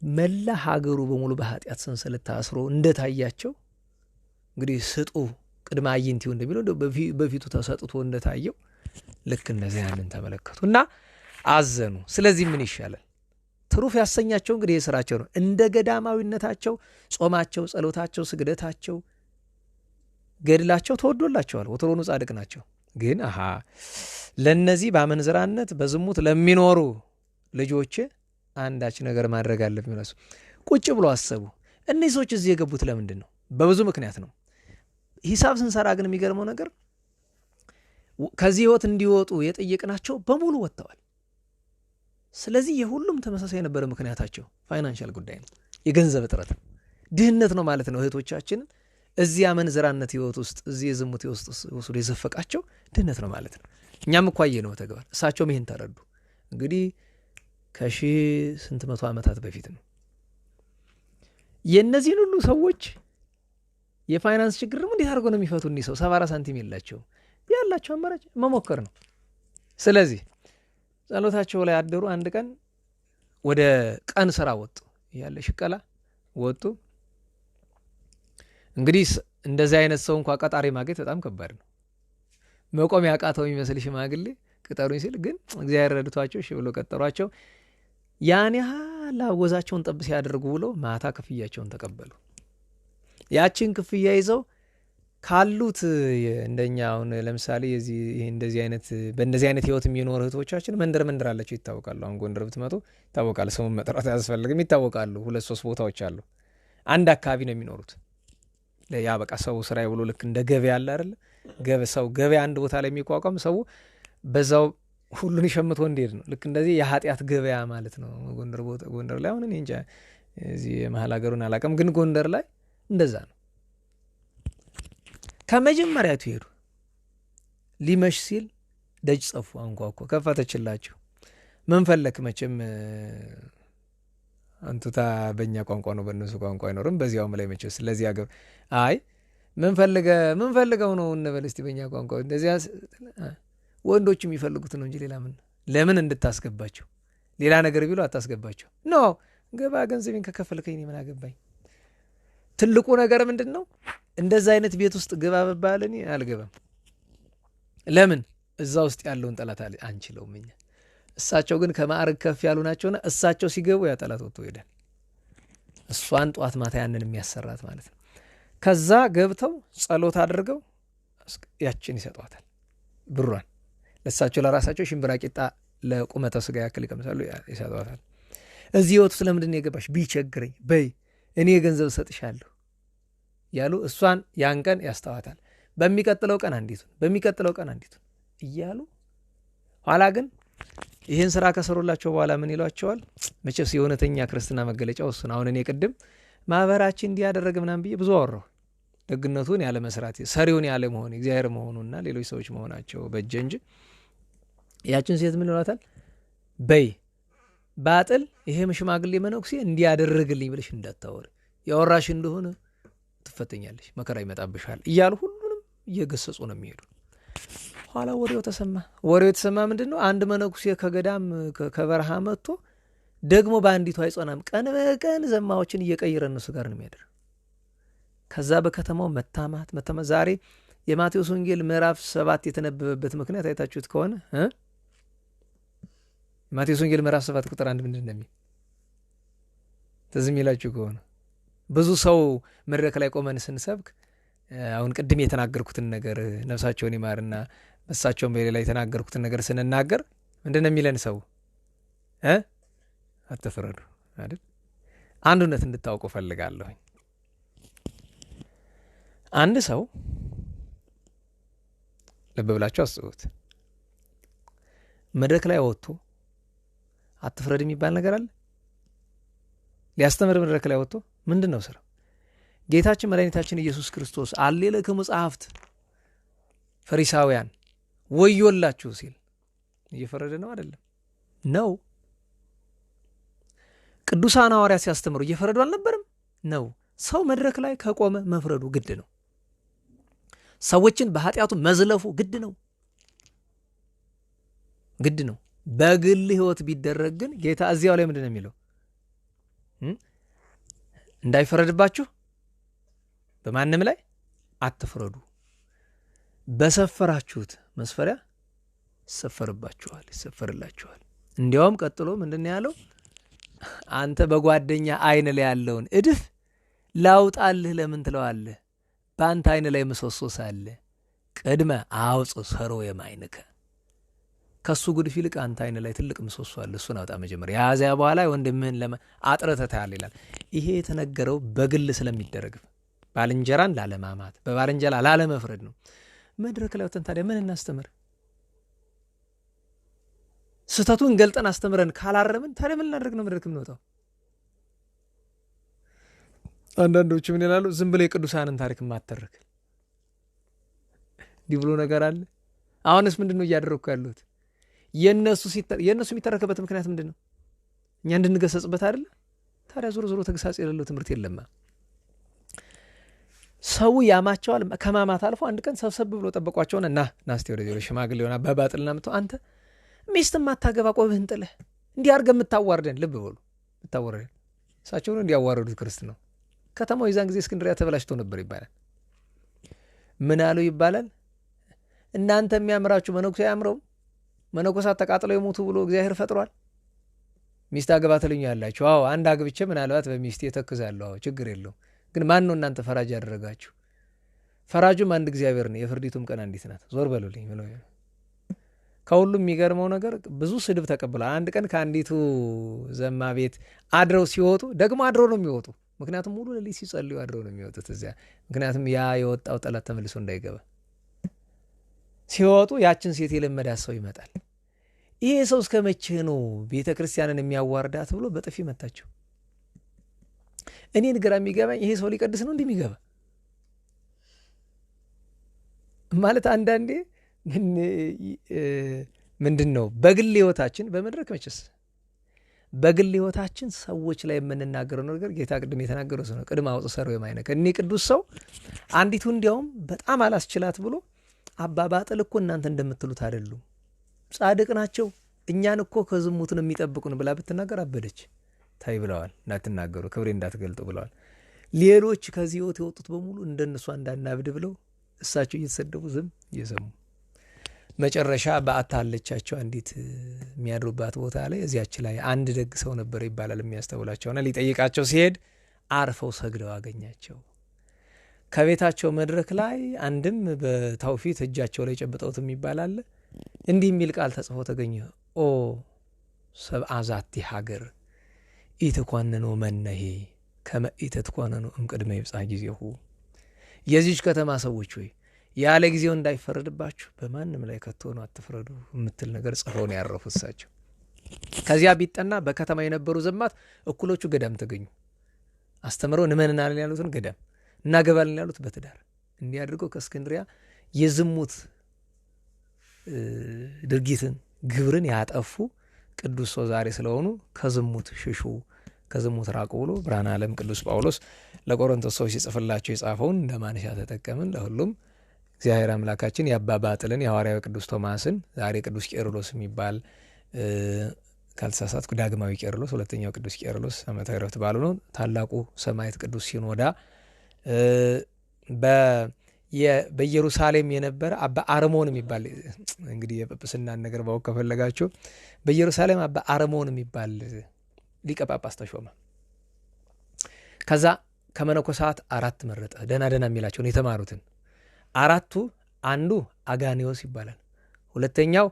መላ ሀገሩ በሙሉ በኃጢአት ሰንሰለት ታስሮ እንደታያቸው እንግዲህ ስጡ ቅድመ አዕይንቲው እንደሚለው በፊቱ ተሰጥቶ እንደታየው ልክ እንደዚህ ያንን ተመለከቱና አዘኑ። ስለዚህ ምን ይሻላል? ትሩፍ ያሰኛቸው እንግዲህ የሥራቸው ነው። እንደ ገዳማዊነታቸው ጾማቸው፣ ጸሎታቸው፣ ስግደታቸው ገድላቸው ተወዶላቸዋል። ወትሮኑ ጻድቅ ናቸው። ግን ለነዚህ በአመንዝራነት በዝሙት ለሚኖሩ ልጆች አንዳች ነገር ማድረግ አለብኝ ብለው ቁጭ ብሎ አሰቡ። እነዚህ ሰዎች እዚህ የገቡት ለምንድን ነው? በብዙ ምክንያት ነው። ሂሳብ ስንሰራ ግን የሚገርመው ነገር ከዚህ ህይወት እንዲወጡ የጠየቅናቸው በሙሉ ወጥተዋል። ስለዚህ የሁሉም ተመሳሳይ የነበረ ምክንያታቸው ፋይናንሻል ጉዳይ ነው፣ የገንዘብ እጥረት ነው፣ ድህነት ነው ማለት ነው። እህቶቻችንን እዚህ አመንዝራነት ህይወት ውስጥ እዚህ የዝሙት ህይወት ውስጥ የዘፈቃቸው ድህነት ነው ማለት ነው። እኛም እኮ አየነው ተግባር። እሳቸውም ይሄን ተረዱ። እንግዲህ ከሺህ ስንት መቶ ዓመታት በፊት ነው። የእነዚህን ሁሉ ሰዎች የፋይናንስ ችግር ደግሞ እንዴት አድርጎ ነው የሚፈቱ? እኒህ ሰው 74 ሳንቲም የላቸው። ያላቸው አማራጭ መሞከር ነው። ስለዚህ ጸሎታቸው ላይ አደሩ። አንድ ቀን ወደ ቀን ስራ ወጡ፣ ያለ ሽቀላ ወጡ። እንግዲህ እንደዚህ አይነት ሰው እንኳን ቀጣሪ ማግኘት በጣም ከባድ ነው። መቆም ያቃተው የሚመስል ሽማግሌ ቅጠሩኝ ሲል ግን እግዚአብሔር ረድቷቸው እሺ ብሎ ቀጠሯቸው። ያን ያህል አወዛቸውን ጠብ ሲያደርጉ ብሎ ማታ ክፍያቸውን ተቀበሉ። ያችን ክፍያ ይዘው ካሉት እንደኛ አሁን ለምሳሌ እንደዚህ አይነት በእንደዚህ አይነት ህይወት የሚኖሩ እህቶቻችን መንደር አላቸው ይታወቃሉ። አሁን ጎንደር ብትመጡ ይታወቃል። ስሙን መጥራት አያስፈልግም። ይታወቃሉ። 2-3 ቦታዎች አሉ። አንድ አካባቢ ነው የሚኖሩት። ያ በቃ ሰው ስራዬ ብሎ ልክ እንደ ገበያ አለ አይደል? ገበያ አንድ ቦታ ላይ የሚቋቋም ሰው በዛው ሁሉን ሸምቶ እንዲሄድ ነው። ልክ እንደዚህ የኃጢአት ገበያ ማለት ነው ጎንደር ላይ። አሁን እኔ እንጃ እዚህ የመሀል ሀገሩን አላውቅም፣ ግን ጎንደር ላይ እንደዛ ነው። ከመጀመሪያቱ ሄዱ። ሊመሽ ሲል ደጅ ጸፉ፣ አንኳኳ፣ ከፈተችላቸው። ምን ፈለክ? መቼም አንቱታ በእኛ ቋንቋ ነው፣ በእነሱ ቋንቋ አይኖርም። በዚያውም ላይ መቼም ስለዚህ አገር አይ ምን ፈልገው ነው እንበል እስቲ በእኛ ቋንቋ። እንደዚያ ወንዶች የሚፈልጉት ነው እንጂ ሌላ ምን ለምን እንድታስገባቸው ሌላ ነገር ቢሉ አታስገባቸው። ኖ ገባ ገንዘቤን ከከፈልከኝ ምን አገባኝ። ትልቁ ነገር ምንድን ነው? እንደዛ አይነት ቤት ውስጥ ግባ በባል እኔ አልገባም። ለምን? እዛ ውስጥ ያለውን ጠላት አንችለውም እኛ። እሳቸው ግን ከማዕረግ ከፍ ያሉ ናቸውና እሳቸው ሲገቡ ያ ጠላት ወጥቶ ይሄዳል። እሷን ጧት ማታ ያንን የሚያሰራት ማለት ነው። ከዛ ገብተው ጸሎት አድርገው ያችን ይሰጧታል። ብሯን ለእሳቸው ለራሳቸው ሽምብራ ቂጣ ለቁመተ ስጋ ያክል ይቀምሳሉ፣ ይሰጧታል። እዚህ ህይወት ውስጥ ለምንድን ነው የገባሽ? ቢቸግረኝ በይ እኔ ገንዘብ ሰጥሻለሁ ያሉ እሷን ያን ቀን ያስተዋታል። በሚቀጥለው ቀን አንዲቱን እያሉ ኋላ ግን ይህን ስራ ከሰሩላቸው በኋላ ምን ይሏቸዋል? መቼስ የእውነተኛ ክርስትና መገለጫው እሱ ነው። አሁን እኔ ቅድም ማህበራችን እንዲያደረግ ምናምን ብዬ ብዙ አወራሁ። ደግነቱን ያለ መስራት፣ ሰሪውን ያለ መሆን፣ እግዚአብሔር መሆኑና ሌሎች ሰዎች መሆናቸው በጀ እንጂ ያችን ሴት ምን ይሏታል? በይ ባጥል ይሄ ሽማግሌ መነኩሴ እንዲያደርግልኝ ብለሽ እንዳታወሪ፣ ያወራሽ እንደሆነ ትፈተኛለሽ፣ መከራ ይመጣብሻል እያሉ ሁሉንም እየገሰጹ ነው የሚሄዱ። ኋላ ወሬው የተሰማ ምንድን ነው? አንድ መነኩሴ ከገዳም ከበረሃ መጥቶ ደግሞ በአንዲቱ አይጾናም፣ ቀን በቀን ዘማዎችን እየቀየረ እነሱ ጋር ነው የሚያደር። ከዛ በከተማው መታማት ዛሬ የማቴዎስ ወንጌል ምዕራፍ 7 የተነበበበት ምክንያት አይታችሁት ከሆነ ማቴዎስ ወንጌል ምዕራፍ 7 ቁጥር 1 ምንድን ነው የሚል ተዝም ይላችሁ ከሆነ ብዙ ሰው መድረክ ላይ ቆመን ስንሰብክ አሁን ቅድም የተናገርኩትን ነገር ነፍሳቸውን ይማርና በሳቸውን በሌላ የተናገርኩትን ነገር ስንናገር ምንድን ነው የሚለን? ሰው አትፍረዱ አይደል? አንዱነት እንድታውቁ ፈልጋለሁ። አንድ ሰው ልብ ብላችሁ አስቡት፣ መድረክ ላይ ወጥቶ አትፍረድ የሚባል ነገር አለ? ሊያስተምር መድረክ ላይ ወጥቶ ምንድን ነው ስራው? ጌታችን መድኃኒታችን ኢየሱስ ክርስቶስ አሌለ ከመጽሐፍት ፈሪሳውያን ወዮላችሁ ሲል እየፈረደ ነው አይደለም? ነው። ቅዱሳን ሐዋርያት ሲያስተምሩ እየፈረዱ አልነበረም? ነው። ሰው መድረክ ላይ ከቆመ መፍረዱ ግድ ነው። ሰዎችን በኃጢአቱ መዝለፉ ግድ ነው። በግል ህይወት ቢደረግ ግን ጌታ እዚያው ላይ ምንድን ነው የሚለው? እንዳይፈረድባችሁ በማንም ላይ አትፍረዱ፣ በሰፈራችሁት መስፈሪያ ይሰፈርላችኋል። እንዲያውም ቀጥሎ ምንድን ያለው? አንተ በጓደኛ አይን ላይ ያለውን እድፍ ላውጣልህ ለምን ትለዋለህ? በአንተ አይን ላይ ምሰሶ ሳለ ቅድመ አውፅ ሰሮ የማይንከ ከሱ ጉድፍ ይልቅ አንተ አይን ላይ ትልቅ ምሰሶ አለ፣ እሱን አውጣ መጀመሪያ። ያዚያ በኋላ ወንድምህን አጥርተህ ታያለህ ይላል። ይሄ የተነገረው በግል ስለሚደረግ ባልንጀራን ላለማማት በባልንጀራ ላለመፍረድ ነው። መድረክ ላይ ወጥተን ታዲያ ምን እናስተምር? ስህተቱን ገልጠን አስተምረን ካላረምን ታዲያ ምን እናደርግ ነው መድረክ የምንወጣው? አንዳንዶቹ ምን ይላሉ? ዝም ብሎ የቅዱሳንን ታሪክ ማተረክ እንዲህ ብሎ ነገር አለ። አሁንስ ምንድን ነው እያደረግኩ ያሉት? የእነሱ የሚተረክበት ምክንያት ምንድን ነው? እኛ እንድንገሰጽበት አይደለ? ታዲያ ዞሮ ዞሮ ተግሳጽ የሌለው ትምህርት የለማ። ሰው ያማቸዋል። ከማማት አልፎ አንድ ቀን ሰብሰብ ብሎ ጠበቋቸውና ና እስቲ ወደ ሽማግሌ ሆና በባጥልና ምቶ አንተ ሚስት ማታገባ ቆብህን ጥለህ እንዲህ አድርገህ የምታዋርደን፣ ልብ በሉ የምታዋርደን። እሳቸውን እንዲያዋርዱት ክርስትናው ከተማው የዛን ጊዜ እስክንድሪያ ተበላሽቶ ነበር ይባላል። ምን አሉ ይባላል? እናንተ የሚያምራችሁ መነኩሴ አያምረውም? መነኮሳት ተቃጥለው የሞቱ ብሎ እግዚአብሔር ፈጥሯል። ሚስት አገባ ትሉኛላችሁ። አዎ አንድ አግብቼ ምናልባት በሚስቴ ተክዛለሁ። አዎ ችግር የለውም። ግን ማን ነው እናንተ ፈራጅ ያደረጋችሁ? ፈራጁም አንድ እግዚአብሔር ነው። የፍርዲቱም ቀን አንዲት ናት። ዞር በሉልኝ ብለው ከሁሉም የሚገርመው ነገር ብዙ ስድብ ተቀብሏል። አንድ ቀን ከአንዲቱ ዘማ ቤት አድረው ሲወጡ ደግሞ አድረው ነው የሚወጡ። ምክንያቱም ሙሉ ሌሊት ሲጸልዩ አድረው ነው የሚወጡት እዚያ። ምክንያቱም ያ የወጣው ጠላት ተመልሶ እንዳይገባ ሲወጡ ያችን ሴት የለመዳት ሰው ይመጣል። ይሄ ሰው እስከ መቼ ነው ቤተ ክርስቲያንን የሚያዋርዳት ብሎ በጥፊ መታቸው። እኔን ግራ የሚገባኝ ይሄ ሰው ሊቀድስ ነው እንደሚገባ ማለት አንዳንዴ ምንድን ነው በግል ህይወታችን በመድረክ መቼስ በግል ህይወታችን ሰዎች ላይ የምንናገረው ነገር ጌታ ቅድም የተናገረው ሰው ነው። ቅድም አውጥ ሰሩ የማይነከ እኔ ቅዱስ ሰው አንዲቱ እንዲያውም በጣም አላስችላት ብሎ አባ ባጥል እኮ እናንተ እንደምትሉት አይደሉም፣ ጻድቅ ናቸው፣ እኛን እኮ ከዝሙት ነው የሚጠብቁን ብላ ብትናገር አበደች። ታይ ብለዋል፣ እንዳትናገሩ ክብሬ እንዳትገልጡ ብለዋል። ሌሎች ከዚህ ህይወት የወጡት በሙሉ እንደነሱ እንዳናብድ ብለው እሳቸው እየተሰደቡ ዝም እየሰሙ መጨረሻ በአታለቻቸው አንዲት የሚያድሩባት ቦታ ላይ እዚያች ላይ አንድ ደግ ሰው ነበር ይባላል የሚያስተውላቸውና ሊጠይቃቸው ሲሄድ አርፈው ሰግደው አገኛቸው። ከቤታቸው መድረክ ላይ አንድም በታውፊት እጃቸው ላይ ጨብጠውት የሚባላል እንዲህ የሚል ቃል ተጽፎ ተገኘ። ኦ ሰብአ ዛቲ ሀገር ኢትኮንኑ መነሄ ከመ ኢትኮንኑ እምቅድመ ይብጻ ጊዜሁ። የዚች ከተማ ሰዎች ሆይ ያለ ጊዜው እንዳይፈረድባችሁ በማንም ላይ ከቶኑ አትፍረዱ የምትል ነገር ጽፈው ነው ያረፉት እሳቸው። ከዚያ ቢጠና በከተማ የነበሩ ዘማት እኩሎቹ ገዳም ተገኙ። አስተምረው እንመንናለን ያሉትን ገዳም እናገባለን ያሉት በትዳር እንዲህ አድርገው ከእስክንድሪያ የዝሙት ድርጊትን ግብርን ያጠፉ ቅዱስ ሰው ዛሬ ስለሆኑ ከዝሙት ሽሹ፣ ከዝሙት ራቁ ብሎ ብርሃነ ዓለም ቅዱስ ጳውሎስ ለቆሮንቶስ ሰዎች ሲጽፍላቸው የጻፈውን እንደ ማንሻ ተጠቀምን። ለሁሉም እግዚአብሔር አምላካችን የአባ ባጥልን የሐዋርያው ቅዱስ ቶማስን ዛሬ ቅዱስ ቄርሎስ የሚባል ካልተሳሳትኩ ዳግማዊ ቄርሎስ ሁለተኛው ቅዱስ ቄርሎስ ዓመታዊ ዕረፍት በዓሉ ነው። ታላቁ ሰማዕት ቅዱስ ሲኖዳ በኢየሩሳሌም የነበረ አባ አርሞን የሚባል እንግዲህ የጵጵስናን ነገር ባውቅ ከፈለጋችሁ በኢየሩሳሌም አባ አርሞን የሚባል ሊቀ ጳጳስ ተሾመ። ከዛ ከመነኮሳት 4 መረጠ። ደህና የሚላቸውን የተማሩትን 4ቱ አንዱ አጋኒዮስ ይባላል፣ ሁለተኛው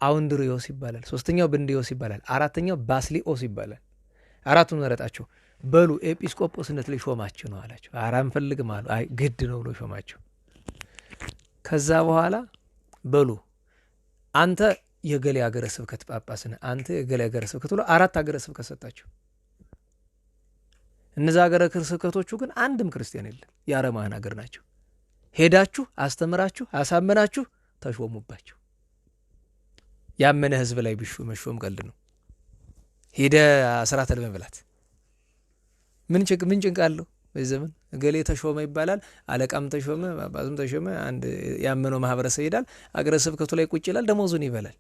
አውንድሪዮስ ይባላል፣ ሶስተኛው ብንዲዮስ ይባላል፣ አራተኛው ባስሊኦስ ይባላል። 4ቱን መረጣቸው። በሉ ኤጲስቆጶስነት ላይ ሾማቸው ነው አላቸው። አራም ፈልግም አሉ። አይ ግድ ነው ብሎ ሾማቸው። ከዛ በኋላ በሉ አንተ የገሌ ሀገረ ስብከት ጳጳስ ነህ፣ አንተ የገሌ ሀገረ ስብከት ብሎ 4 ሀገረ ስብከት ሰጣቸው። እነዛ ሀገረ ስብከቶቹ ግን አንድም ክርስቲያን የለም፣ የአረማውያን ሀገር ናቸው። ሄዳችሁ አስተምራችሁ አሳመናችሁ ተሾሙባቸው። ያመነ ህዝብ ላይ መሾም ቀልድ ነው። ሄደ አስራተ ለመብላት ምን ጭንቅ አለው? በዚህ ዘመን እገሌ ተሾመ ይባላል፣ አለቃም ተሾመ፣ ጳጳስም ተሾመ። አንድ ያመነው ማህበረሰብ ይሄዳል፣ አገረ ስብከቱ ላይ ቁጭ ይላል፣ ደሞዙን ይበላል።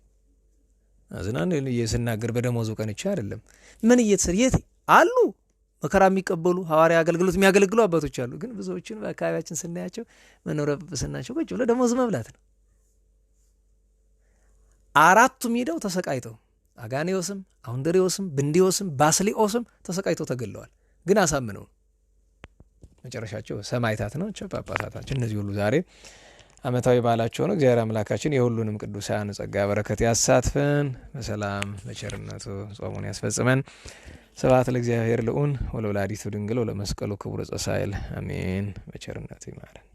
አዝናን እየስናገር በደሞዙ ቀንቻ አይደለም። ምን እየተሰር የት አሉ መከራ የሚቀበሉ ሐዋርያ አገልግሎት የሚያገለግሉ አባቶች አሉ። ግን ብዙዎችን በአካባቢያችን ስናያቸው መኖረ ጵጵስናቸው ቁጭ ብለው ደሞዝ መብላት ነው። 4ቱም ሄደው ተሰቃይተው አጋኒዮስም፣ አውንድሪዮስም፣ ብንዲዮስም፣ ባስሊኦስም ተሰቃይተው ተገለዋል። ግን አሳምነው መጨረሻቸው ሰማዕታት ነው ጳጳሳታችን። እነዚህ ሁሉ ዛሬ ዓመታዊ በዓላቸው ነው። እግዚአብሔር አምላካችን የሁሉንም ቅዱሳን ጸጋ በረከት ያሳትፈን፣ በሰላም በቸርነቱ ጾሙን ያስፈጽመን። ስብሐት ለእግዚአብሔር ልዑል ወለወላዲቱ ድንግል ወለመስቀሉ ክቡር ዘጻሳይል አሜን። በቸርነቱ ይማረን።